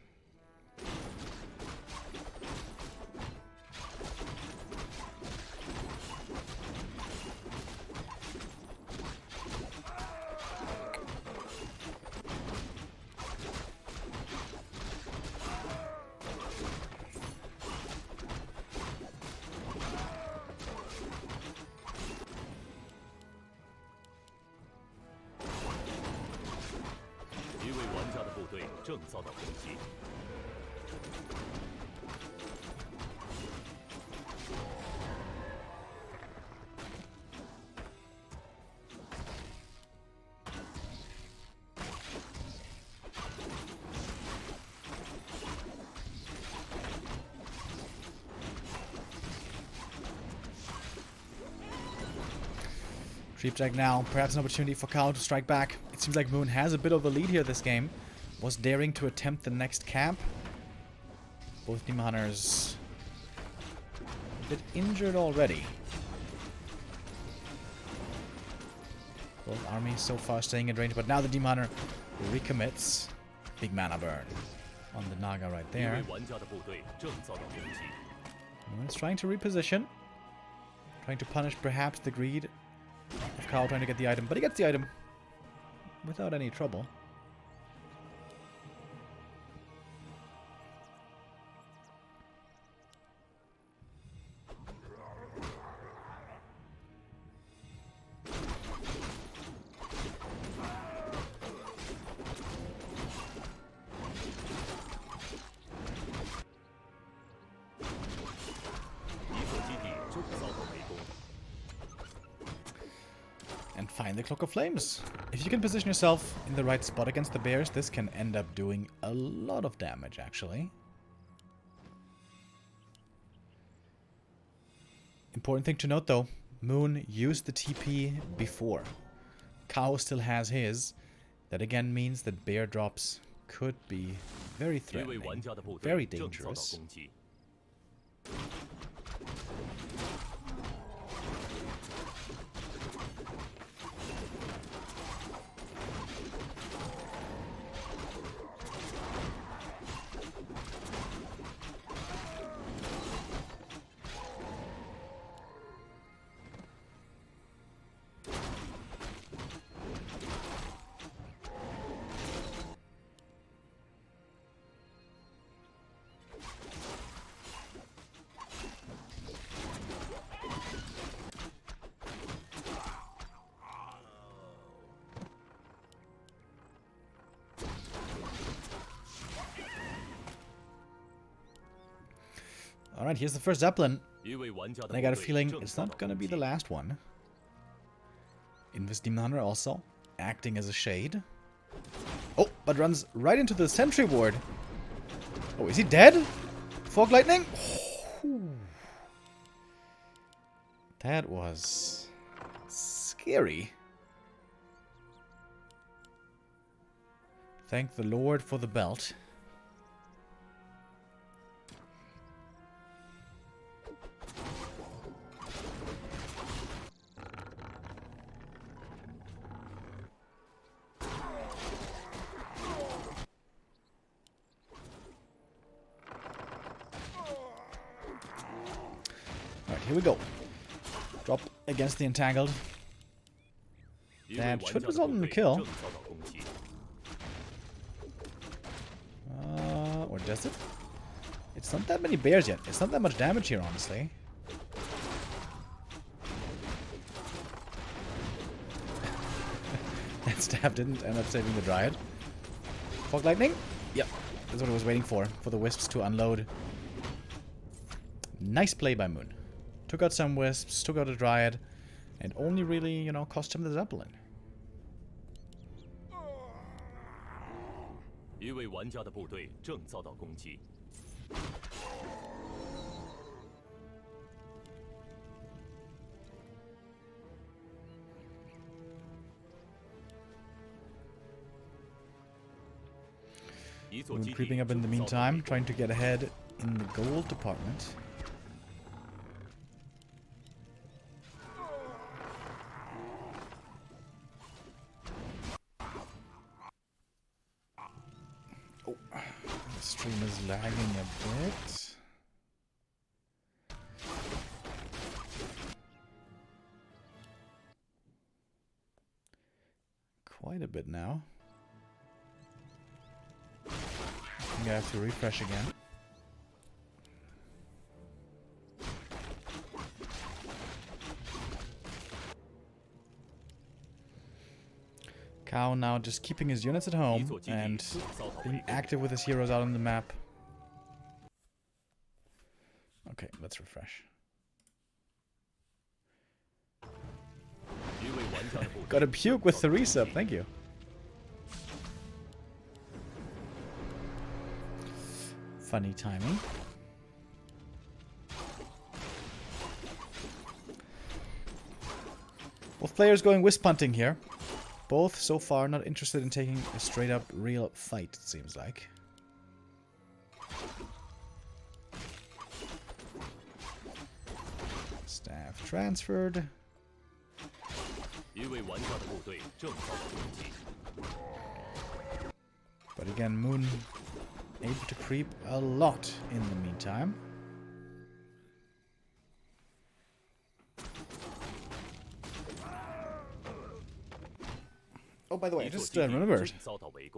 Creepjack now, perhaps an opportunity for Kaho to strike back. It seems like Moon has a bit of a lead here this game. Was daring to attempt the next camp. Both Demon Hunters a bit injured already. Both armies so far staying in range, but now the Demon Hunter recommits. Big mana burn on the Naga right there. Moon's trying to reposition. Trying to punish perhaps the greed of Kaho trying to get the item, but he gets the item without any trouble. And find the Cloak of Flames. If you can position yourself in the right spot against the bears, this can end up doing a lot of damage, actually. Important thing to note, though, Moon used the TP before. Kaho still has his. That again means that bear drops could be very threatening, very dangerous. Alright, here's the first Zeppelin. And I got a feeling it's not gonna be the last one. Invis Demon Hunter also acting as a shade. Oh, but runs right into the sentry ward. Oh, is he dead? Fog lightning? That was scary. Thank the Lord for the belt. Here we go. Drop against the entangled. That should result in a kill. Or does it? It's not that many bears yet. It's not that much damage here, honestly. That stab didn't end up saving the Dryad. Fog lightning? Yep. That's what I was waiting for the wisps to unload. Nice play by Moon. Took out some wisps, took out a Dryad, and only really, you know, cost him the Zeppelin. Moon creeping up in the meantime, trying to get ahead in the gold department. Oh, the stream is lagging a bit. Quite a bit now. I think I have to refresh again. Kaho now just keeping his units at home and being active with his heroes out on the map. Okay, let's refresh. Got a puke with the resub, thank you. Funny timing. Both players going wisp hunting here. Both so far not interested in taking a straight up real fight, it seems like. Staff transferred. But again, Moon able to creep a lot in the meantime. Oh, by the way, I just remembered.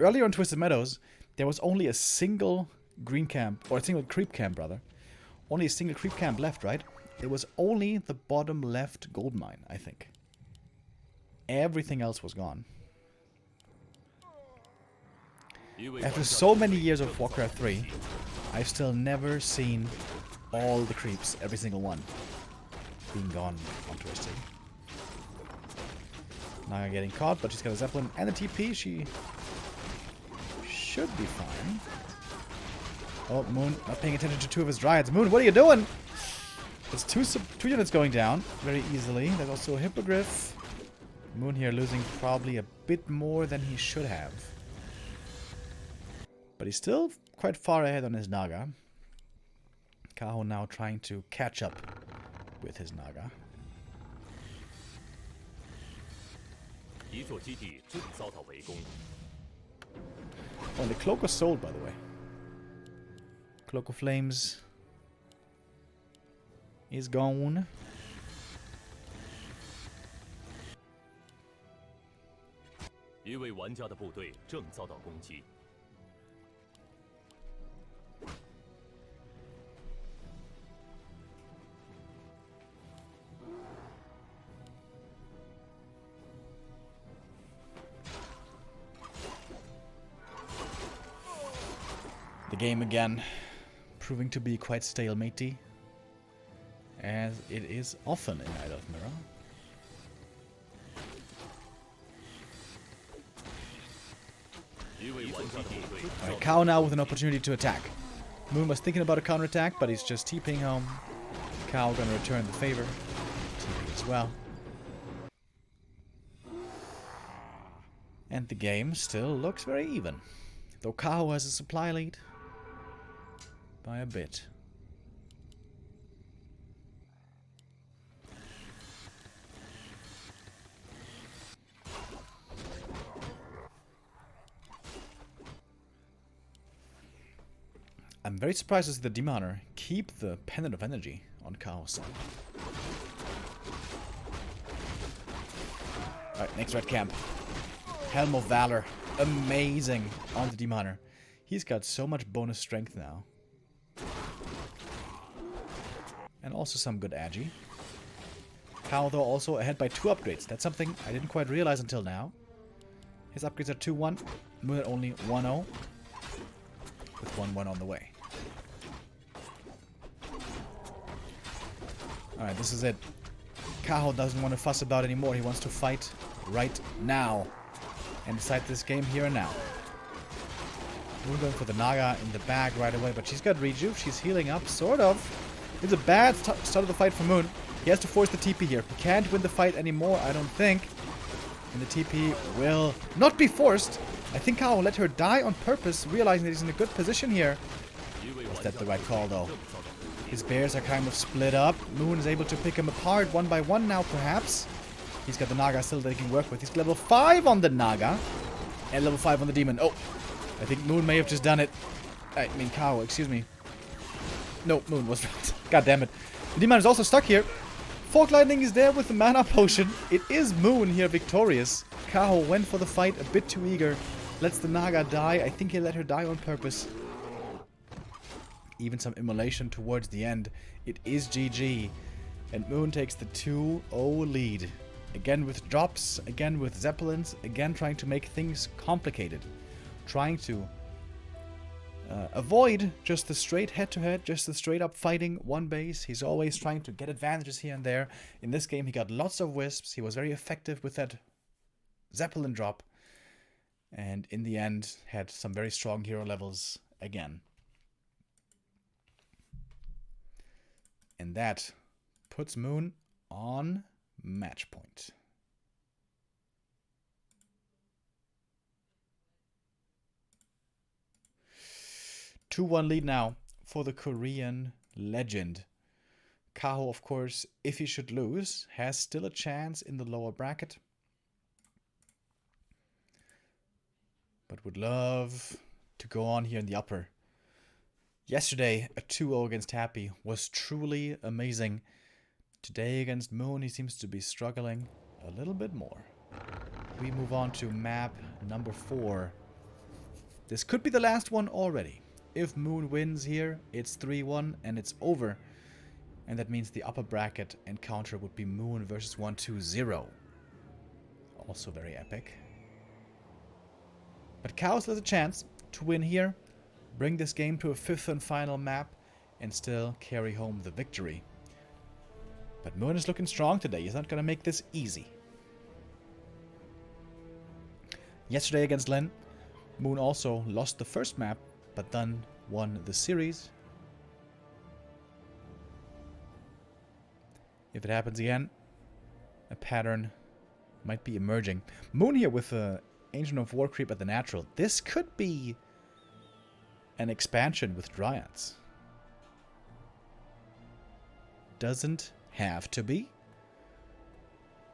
Earlier on Twisted Meadows, there was only a single green camp, or a single creep camp, rather. Only a single creep camp left, right? It was only the bottom left gold mine, I think. Everything else was gone. After so many years of Warcraft 3, I've still never seen all the creeps, every single one, being gone on Twisted. Now getting caught, but she's got a Zeppelin and a TP. She should be fine. Oh, Moon not paying attention to two of his Dryads. Moon, what are you doing? There's two units going down very easily. There's also a Hippogriff. Moon here losing probably a bit more than he should have. But he's still quite far ahead on his Naga. Kaho now trying to catch up with his Naga. 一座基地正遭到围攻。 Oh, and the cloak was sold, by the way. Cloak of Flames is gone.一位玩家的部队正遭到攻击。 The game again proving to be quite stalematey, as it is often in Idol of Mirror. Alright, Kaho now with an opportunity to attack. Moon was thinking about a counterattack, but he's just TPing home. Kaho gonna return the favor. TP as well. And the game still looks very even. Though Kaho has a supply lead by a bit. I'm very surprised to see the Demoner keep the Pendant of Energy on Kaho's side. Alright, next red camp. Helm of Valor. Amazing on the Demoner. He's got so much bonus strength now. And also some good agi. Kaho though also ahead by 2 upgrades. That's something I didn't quite realize until now. His upgrades are 2-1. Moon at only 1-0. With 1-1 on the way. Alright, this is it. Kaho doesn't want to fuss about anymore. He wants to fight right now. And decide this game here and now. We're going for the Naga in the bag right away, but she's got Rejuve. She's healing up, sort of. It's a bad start of the fight for Moon. He has to force the TP here. He can't win the fight anymore, I don't think. And the TP will not be forced. I think Kaho let her die on purpose, realizing that he's in a good position here. Is that the right call, though? His bears are kind of split up. Moon is able to pick him apart one by one now, perhaps. He's got the Naga still that he can work with. He's level 5 on the Naga. And level 5 on the Demon. Oh, I think Moon may have just done it. I mean, Kaho, excuse me. No, Moon was right. God damn it. The Demon is also stuck here. Fork Lightning is there with the mana potion. It is Moon here victorious. Kaho went for the fight a bit too eager. Lets the Naga die. I think he let her die on purpose. Even some immolation towards the end. It is GG. And Moon takes the 2-0 lead. Again with drops, again with Zeppelins, again trying to make things complicated. Trying to avoid just the straight head-to-head, just the straight-up fighting one base. He's always trying to get advantages here and there. In this game, he got lots of wisps. He was very effective with that Zeppelin drop. And in the end, had some very strong hero levels again. And that puts Moon on match point. Two 2-1 lead now for the Korean legend. Kaho, of course, if he should lose, has still a chance in the lower bracket. But would love to go on here in the upper. Yesterday, a 2-0 against Happy was truly amazing. Today against Moon, he seems to be struggling a little bit more. We move on to map number 4. This could be the last one already. If Moon wins here, it's 3-1 and it's over. And that means the upper bracket encounter would be Moon versus 1-2-0. Also very epic. But Kaho still has a chance to win here, bring this game to a 5th and final map, and still carry home the victory. But Moon is looking strong today. He's not going to make this easy. Yesterday against Len, Moon also lost the first map, but then won the series. If it happens again, a pattern might be emerging. Moon here with Ancient of War creep at the natural. This could be an expansion with Dryads. Doesn't have to be,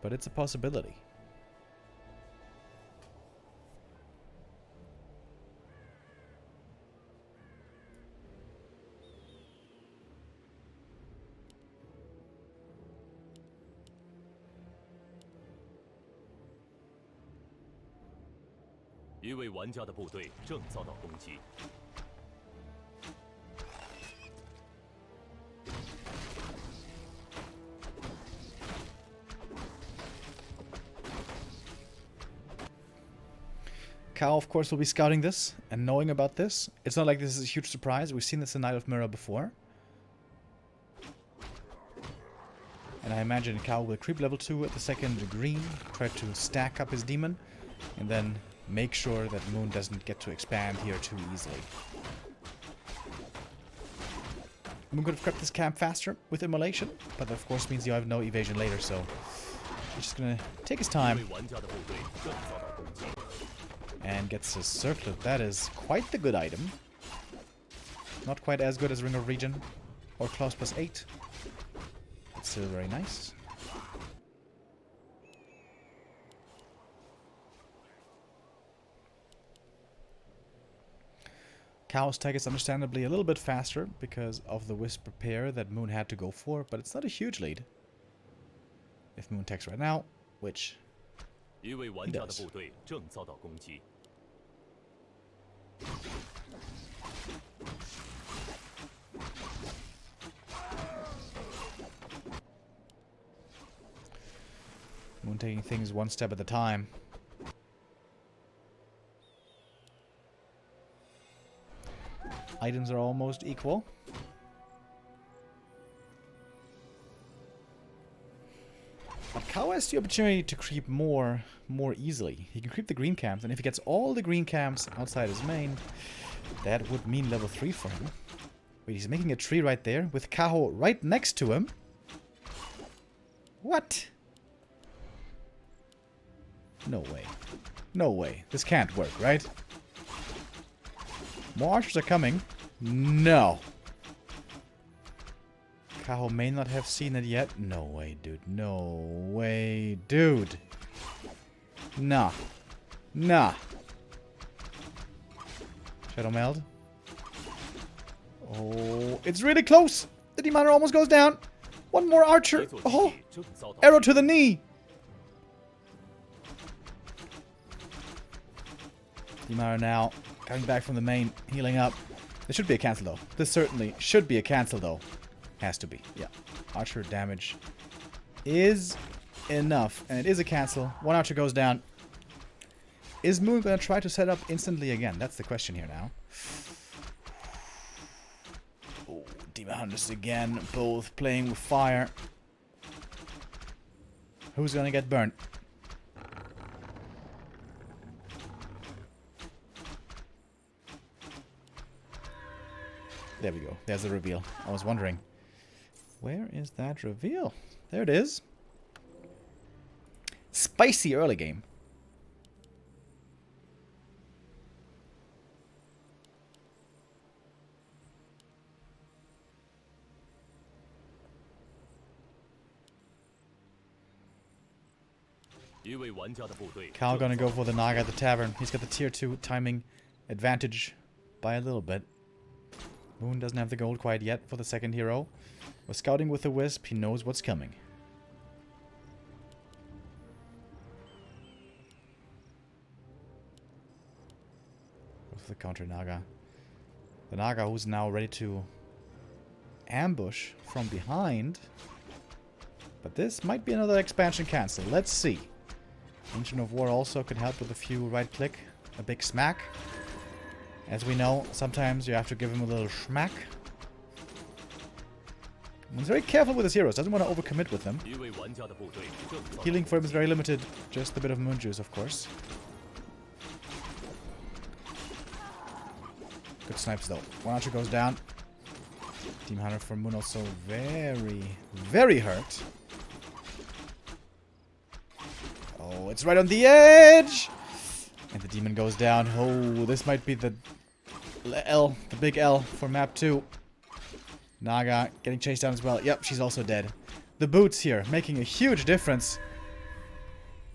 but it's a possibility.一位玩家的部队正遭到攻击。Kaho, of course, will be scouting this and knowing about this. It's not like this is a huge surprise. We've seen this in Night of Mirror before. And I imagine Kaho will creep level 2 at the second green, try to stack up his demon, and then make sure that Moon doesn't get to expand here too easily. Moon could have crept this camp faster with Immolation, but that of course means you have no evasion later, so he's just gonna take his time and gets his circlet. That is quite the good item. Not quite as good as Ring of Regen or Claws plus 8. But still very nice. Kaho's tech is understandably a little bit faster because of the Wisp repair that Moon had to go for, but it's not a huge lead. If Moon techs right now, which he does. Moon taking things one step at a time. Items are almost equal. But Kaho has the opportunity to creep more easily. He can creep the green camps, and if he gets all the green camps outside his main, that would mean level 3 for him. Wait, he's making a tree right there with Kaho right next to him. What? No way. No way. This can't work, right? More archers are coming. No. Kaho may not have seen it yet. No way, dude. No way, dude. Nah. Nah. Shadow Meld. Oh, it's really close. The Demoner almost goes down. One more archer. Oh, arrow to the knee. Demoner now coming back from the main, healing up. This should be a cancel though. This certainly should be a cancel though. Has to be, yeah. Archer damage is enough, and it is a cancel. One archer goes down. Is Moon going to try to set up instantly again? That's the question here now. Oh, Demon Hunters again, both playing with fire. Who's going to get burnt? There we go. There's the reveal. I was wondering, where is that reveal? There it is. Spicy early game. Kaho gonna go for the Naga at the tavern. He's got the tier 2 timing advantage by a little bit. Moon doesn't have the gold quite yet for the second hero. We're scouting with the Wisp. He knows what's coming. Go for the counter Naga. The Naga who's now ready to ambush from behind. But this might be another expansion cancel. Let's see. Ancient of War also could help with a few right click. A big smack. As we know, sometimes you have to give him a little schmack. He's very careful with his heroes, doesn't want to overcommit with them. Healing for him is very limited, just a bit of moon juice, of course. Good snipes though. One archer goes down. Team Hunter for Moon also very, very hurt. Oh, it's right on the edge! And the demon goes down. Oh, this might be the L, the big L for map 2. Naga getting chased down as well. Yep, she's also dead. The boots here making a huge difference.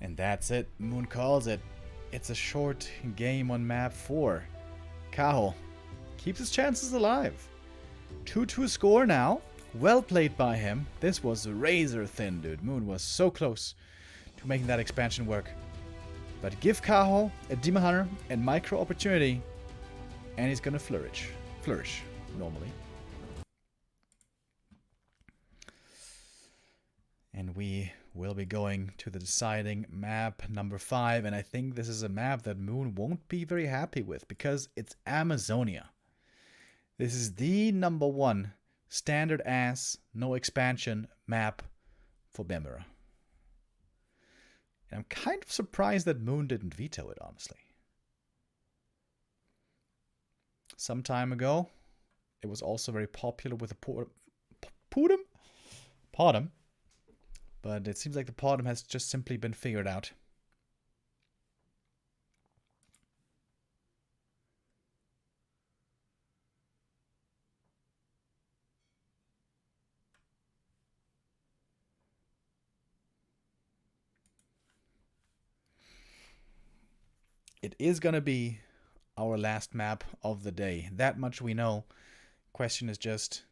And that's it. Moon calls it. It's a short game on map 4. Kaho keeps his chances alive. 2-2 score now. Well played by him. This was razor thin, dude. Moon was so close to making that expansion work. But give Kaho a Demon Hunter and micro opportunity, and he's gonna flourish. Flourish, normally. And we will be going to the deciding map number 5. And I think this is a map that Moon won't be very happy with because it's Amazonia. This is the number 1 standard ass, no expansion map for Bemera. And I'm kind of surprised that Moon didn't veto it, honestly. Some time ago, it was also very popular with the Podum. But it seems like the Podum has just simply been figured out. It is going to be our last map of the day. That much we know. Question is just,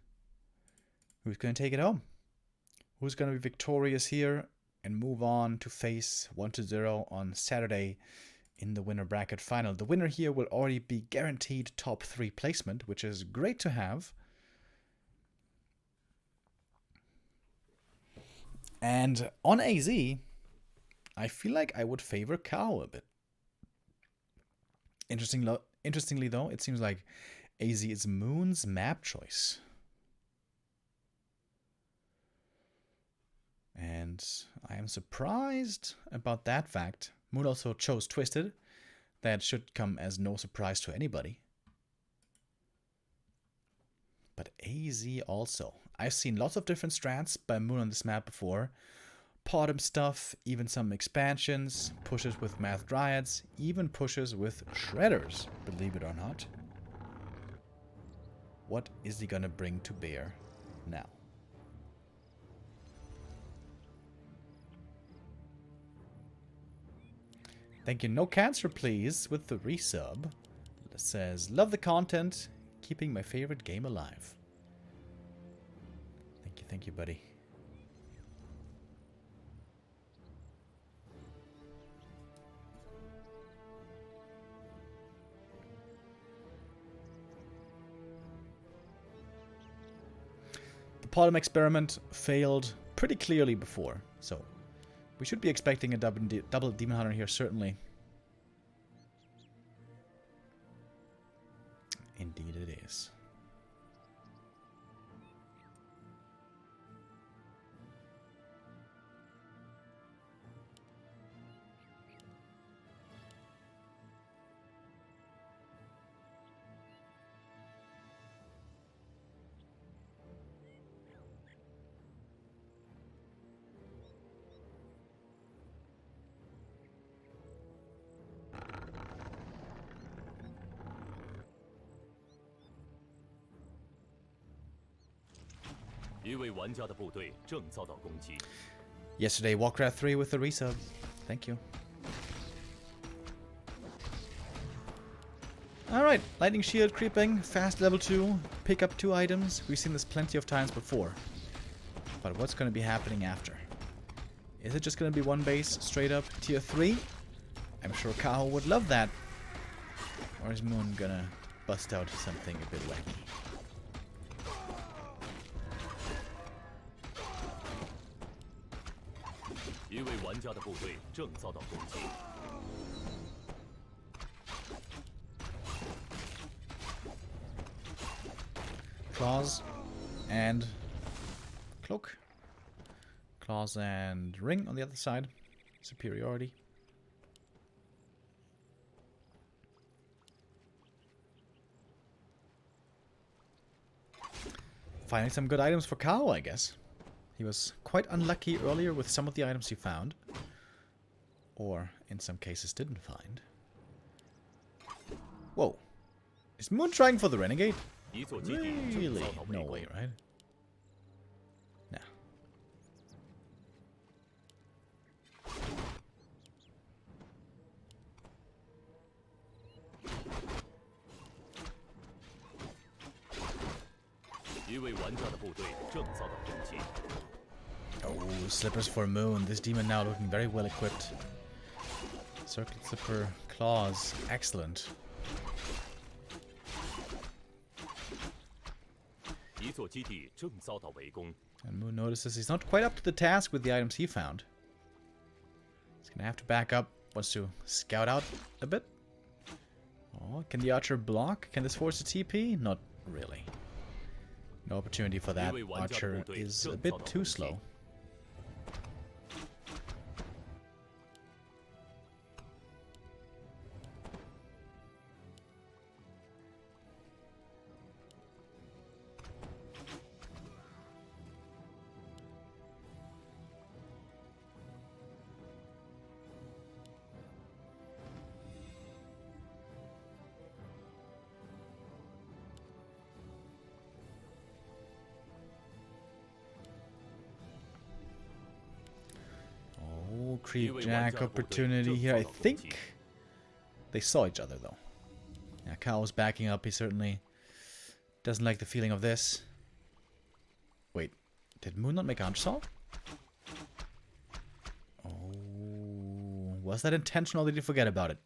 who's going to take it home? Who's going to be victorious here and move on to face 1-0 on Saturday in the winner bracket final? The winner here will already be guaranteed top 3 placement, which is great to have. And on AZ, I feel like I would favor Kaho a bit. Interestingly though, it seems like AZ is Moon's map choice. And I am surprised about that fact. Moon also chose Twisted. That should come as no surprise to anybody. But AZ also. I've seen lots of different strats by Moon on this map before. Podum stuff, even some expansions, pushes with Math Dryads, even pushes with Shredders, believe it or not. What is he gonna bring to bear now? Thank you, No Cancer Please, with the resub. It says, love the content, keeping my favorite game alive. Thank you, buddy. The Podum experiment failed pretty clearly before, so we should be expecting a double Demon Hunter here, certainly. Indeed it is. Yesterday, Warcraft 3 with the resub. Thank you. Alright, Lightning Shield creeping, fast level 2, pick up 2 items. We've seen this plenty of times before. But what's going to be happening after? Is it just going to be one base, straight up, tier 3? I'm sure Kaho would love that. Or is Moon gonna bust out something a bit wacky? Claws and cloak. Claws and ring on the other side. Superiority. Finding some good items for Kaho, I guess. He was quite unlucky earlier with some of the items he found. Or, in some cases, didn't find. Whoa. Is Moon trying for the Renegade? 一座基地正 Really? 遭到围 No 攻 way, right? Nah. 一位玩家的部队正遭到攻击。 Oh, slippers for Moon. This demon now looking very well equipped. Circle slipper claws. Excellent. 一座基地正遭到围攻。 And Moon notices he's not quite up to the task with the items he found. He's gonna have to back up. Wants to scout out a bit. Oh, can the archer block? Can this force a TP? Not really. No opportunity for that. Archer is a bit too slow. Oh, creep jack opportunity here. I think they saw each other though. Yeah, Kaho's backing up. He certainly doesn't like the feeling of this. Wait, did Moon not make a hunter assault? Oh, was that intentional or did he forget about it?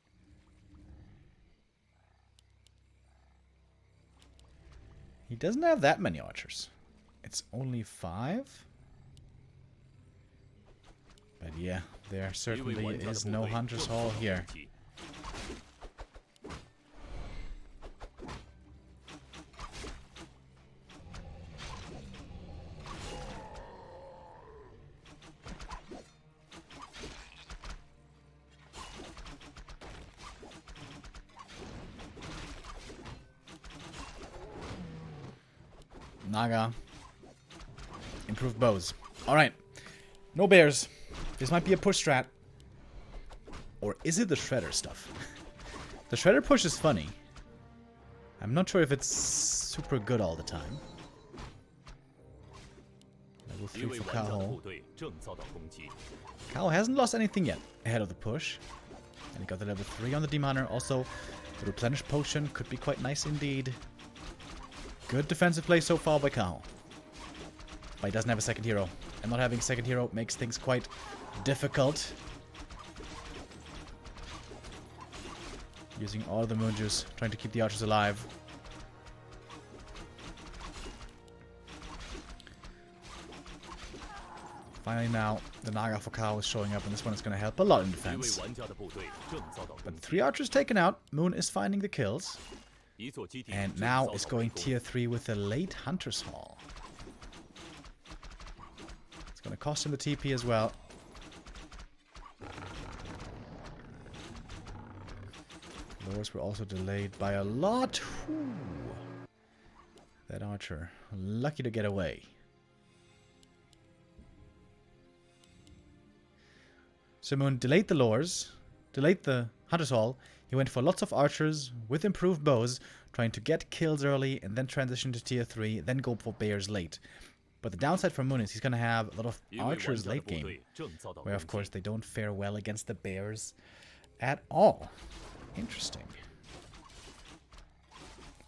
He doesn't have that many archers. It's only 5? But yeah, there certainly is no hunter's hall here. Naga. Improved bows. Alright. No bears. This might be a push strat. Or is it the shredder stuff? The shredder push is funny. I'm not sure if it's super good all the time. Level 3 for Kaho. Kaho hasn't lost anything yet ahead of the push. And he got the level 3 on the Demoner. Also, the replenish potion could be quite nice indeed. Good defensive play so far by Kaho. But he doesn't have a second hero. And not having a second hero makes things quite difficult. Using all the moon juice, trying to keep the archers alive. Finally now, the Naga for Kaho is showing up, and this one is going to help a lot in defense. But 3 archers taken out, Moon is finding the kills. And now is going tier 3 with a late Hunter's Hall. It's going to cost him the TP as well. Lures were also delayed by a lot. Ooh. That archer, lucky to get away. So Moon delayed the lures, delayed the Hunter's Hall. He went for lots of archers with improved bows, trying to get kills early and then transition to tier 3, then go for bears late. But the downside for Moon is he's going to have a lot of archers late game, where of course they don't fare well against the bears at all. Interesting.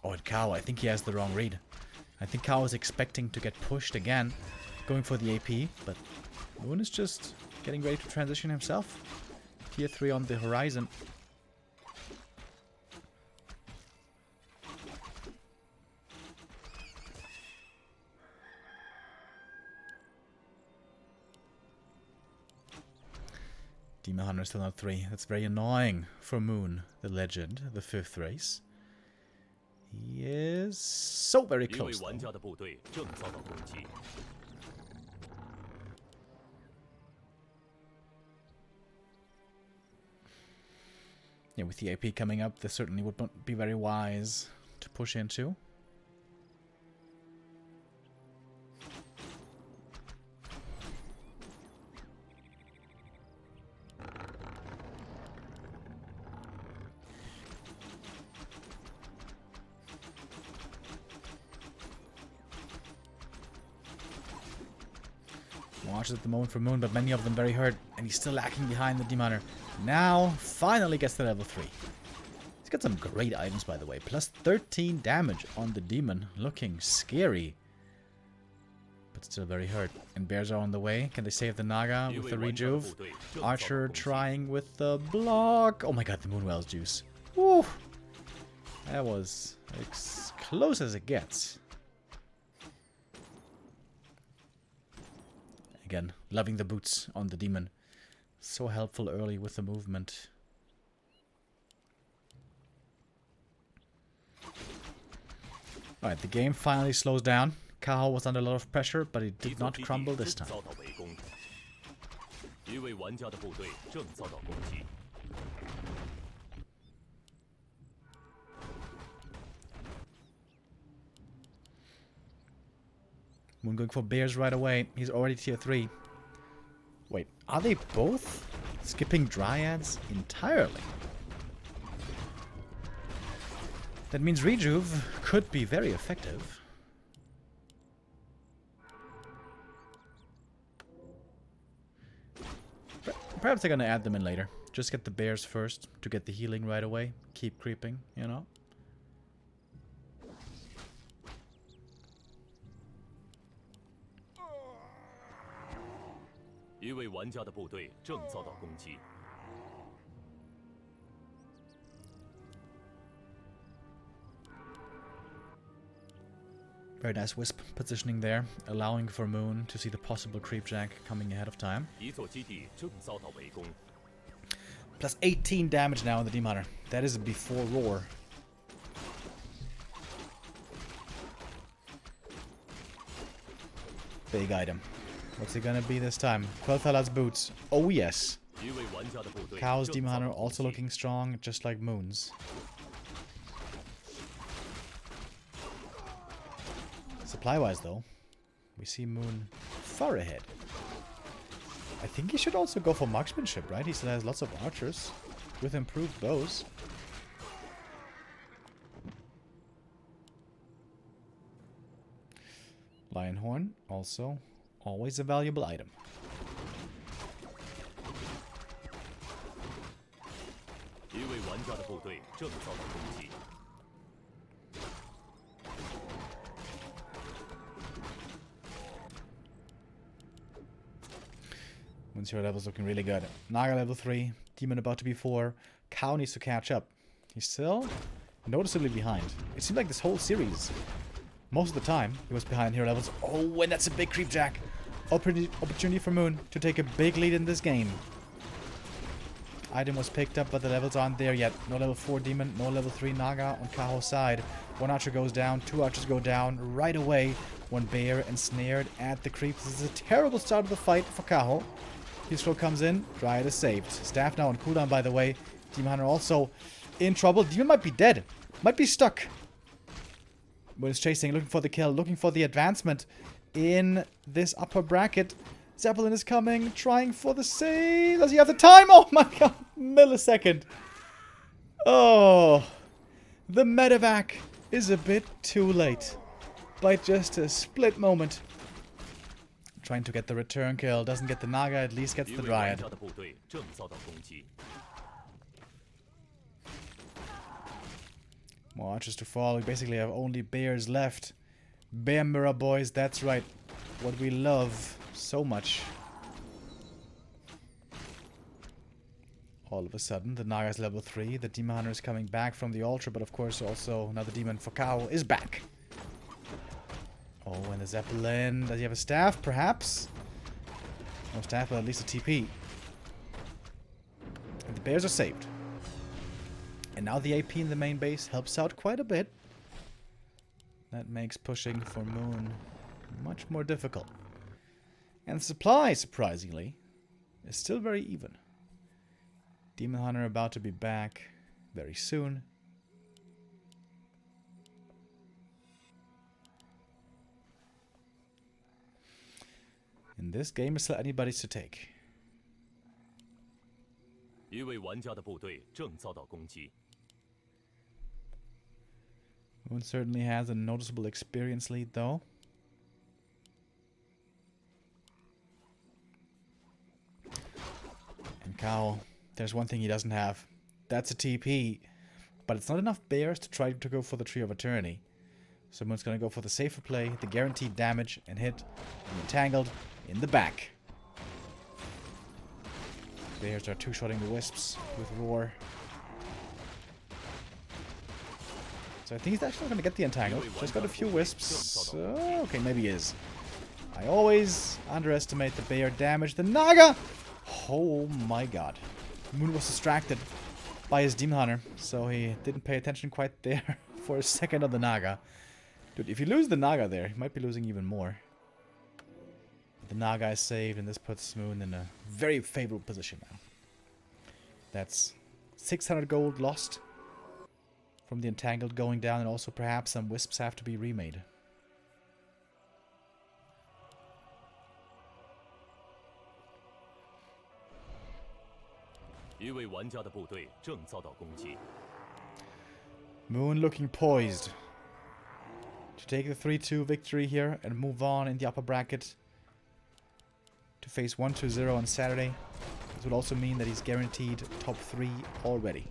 Oh, and Kaho, I think he has the wrong read. I think Kaho is expecting to get pushed again, going for the AP, but Moon is just getting ready to transition himself. Tier 3 on the horizon. Demon Hunter still not 3. That's very annoying for Moon, the legend, the 5th race. He is so very close, though. Yeah, with the AP coming up, this certainly would not be very wise to push into. Watches at the moment for Moon, but many of them very hurt. And he's still lacking behind the Demon Hunter. Now, finally gets to level 3. He's got some great items, by the way. Plus 13 damage on the Demon. Looking scary. But still very hurt. And bears are on the way. Can they save the Naga with the rejuve? Archer trying with the block. Oh my god, the Moonwell's juice. Woo! That was as close as it gets. Again, loving the boots on the Demon. So helpful early with the movement. Alright, the game finally slows down. Kaho was under a lot of pressure, but he did not crumble this time. Moon going for bears right away. He's already tier 3. Wait, are they both skipping dryads entirely? That means rejuve could be very effective. Perhaps they're gonna add them in later. Just get the bears first to get the healing right away. Keep creeping, you know? Very nice wisp positioning there, allowing for Moon to see the possible creepjack coming ahead of time. Plus 18 damage now on the Demon Hunter. That is before Roar. Big item. What's it gonna be this time? Quel'Thala's boots. Oh yes. Kaho's Demon Hunter also looking strong, just like Moon's. Supply-wise, though, we see Moon far ahead. I think he should also go for marksmanship, right? He still has lots of archers with improved bows. Lionhorn, also always a valuable item. Moon's hero level's looking really good. Naga level 3, Demon about to be 4. Kaho needs to catch up. He's still noticeably behind. It seemed like this whole series, most of the time, he was behind hero levels. Oh, and that's a big creepjack. Opportunity for Moon to take a big lead in this game. Item was picked up, but the levels aren't there yet. No level 4 Demon, no level 3 Naga on Kaho's side. One archer goes down, 2 archers go down right away. One bear ensnared at the creep. This is a terrible start of the fight for Kaho. His throw comes in, Dryad is saved. Staff now on cooldown, by the way. Demon Hunter also in trouble. Demon might be dead. Might be stuck. But he's chasing, looking for the kill, looking for the advancement in this upper bracket. Zeppelin is coming, trying for the save. Does he have the time? Oh my god. Millisecond. Oh. The medevac is a bit too late. By just a split moment. Trying to get the return kill. Doesn't get the Naga, at least gets the Dryad. More archers to fall. We basically have only bears left. Bear mirror boys, that's right. What we love so much. All of a sudden, the Naga's level 3. The Demon Hunter is coming back from the altar, but of course also another Demon for Kaho is back. Oh, and the Zeppelin. Does he have a staff, perhaps? No staff, but at least a TP. And the bears are saved. And now the AP in the main base helps out quite a bit. That makes pushing for Moon much more difficult. And the supply, surprisingly, is still very even. Demon Hunter about to be back very soon. And this game is still anybody's to take. Moon certainly has a noticeable experience lead, though. Kaho, there's one thing he doesn't have. That's a TP. But it's not enough bears to try to go for the Tree of Eternity. So Moon's gonna go for the safer play, the guaranteed damage, and hit the Entangled in the back. Bears are two-shotting the Wisps with Roar. So I think he's actually gonna get the Entangled. Just got a few Wisps. Okay, maybe he is. I always underestimate the bear damage. The Naga! Oh my god. Moon was distracted by his Demon Hunter, so he didn't pay attention quite there for a second on the Naga. Dude, if you lose the Naga there, he might be losing even more. The Naga is saved, and this puts Moon in a very favorable position now. That's 600 gold lost from the Entangled going down, and also perhaps some Wisps have to be remade. Moon looking poised to take the 3-2 victory here and move on in the upper bracket to face 1-2-0 on Saturday. This would also mean that he's guaranteed top 3 already.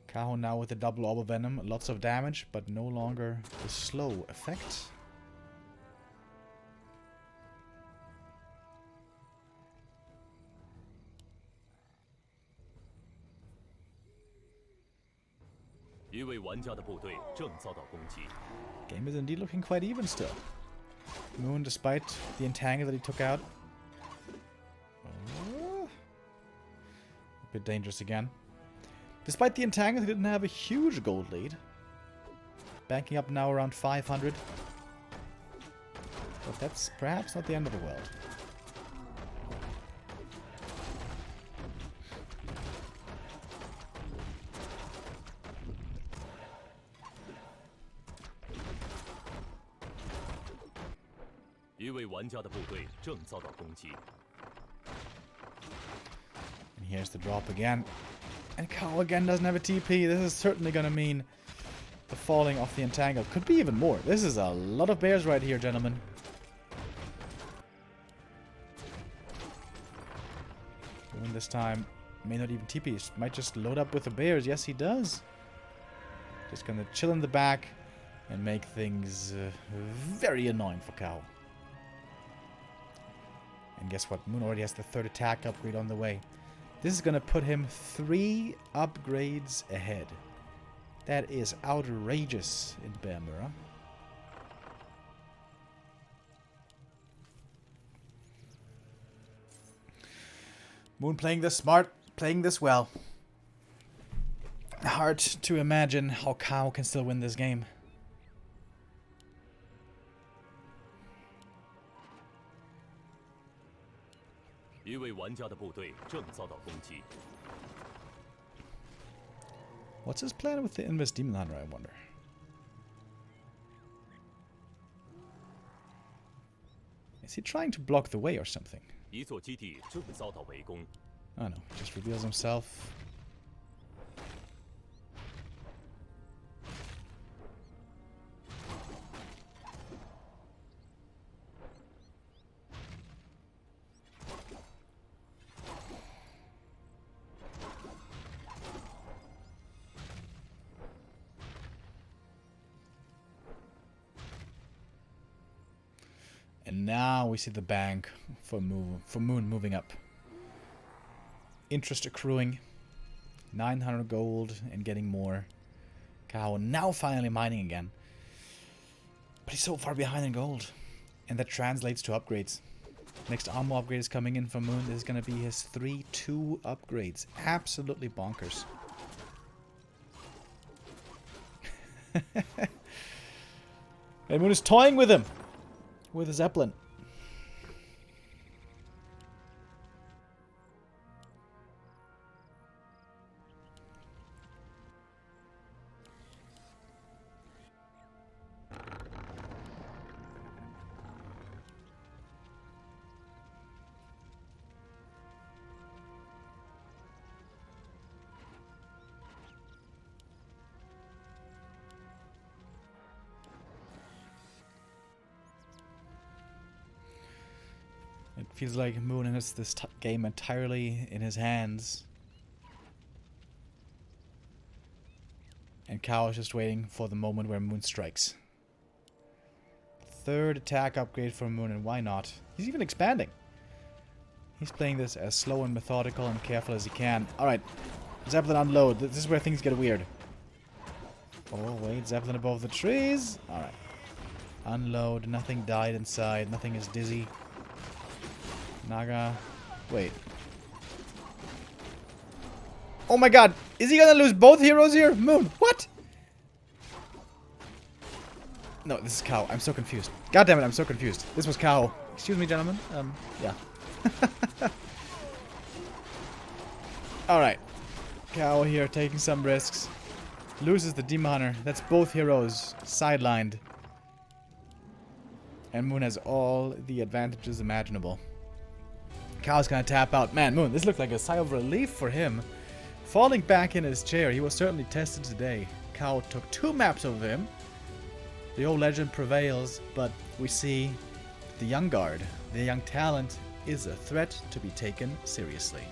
Kaho now with the double Orb of Venom, lots of damage, but no longer the slow effect. Game is indeed looking quite even still. Moon, despite the Entangle that he took out. A bit dangerous again. Despite the Entangle, he didn't have a huge gold lead. Banking up now around 500. But that's perhaps not the end of the world. And here's the drop again. And Kaho again doesn't have a TP. This is certainly going to mean the falling of the Entangle. Could be even more. This is a lot of bears right here, gentlemen. Moon this time may not even TP. He might just load up with the bears. Yes, he does. Just going to chill in the back and make things very annoying for Kaho. And guess what? Moon already has the 3rd attack upgrade on the way. This is going to put him 3 upgrades ahead. That is outrageous in Bear Mirror. Moon playing this smart, playing this well. Hard to imagine how Kaho can still win this game. What's his plan with the Invis Demon Hunter, I wonder? Is he trying to block the way or something? Oh no, he just reveals himself. And now we see the bank for Moon moving up. Interest accruing. 900 gold and getting more. Kaho now finally mining again. But he's so far behind in gold. And that translates to upgrades. Next armor upgrade is coming in for Moon. This is going to be his 3-2 upgrades. Absolutely bonkers. And Moon is toying with him. With a Zeppelin. It feels like Moon has this game entirely in his hands. And Kaho is just waiting for the moment where Moon strikes. Third attack upgrade for Moon, and why not? He's even expanding. He's playing this as slow and methodical and careful as he can. Alright, Zeppelin unload. This is where things get weird. Oh, wait, Zeppelin above the trees. Alright. Unload. Nothing died inside. Nothing is dizzy. Naga. Wait. Oh my god! Is he gonna lose both heroes here? Moon, what? No, this is Kaho. I'm so confused. God damn it, I'm so confused. This was Kaho. Excuse me, gentlemen. Yeah. Alright. Kaho here taking some risks. Loses the Demon Hunter. That's both heroes sidelined. And Moon has all the advantages imaginable. Kaho's gonna tap out. Man, Moon, this looked like a sigh of relief for him. Falling back in his chair, he was certainly tested today. Kaho took 2 maps over him. The old legend prevails, but we see the young guard, the young talent, is a threat to be taken seriously.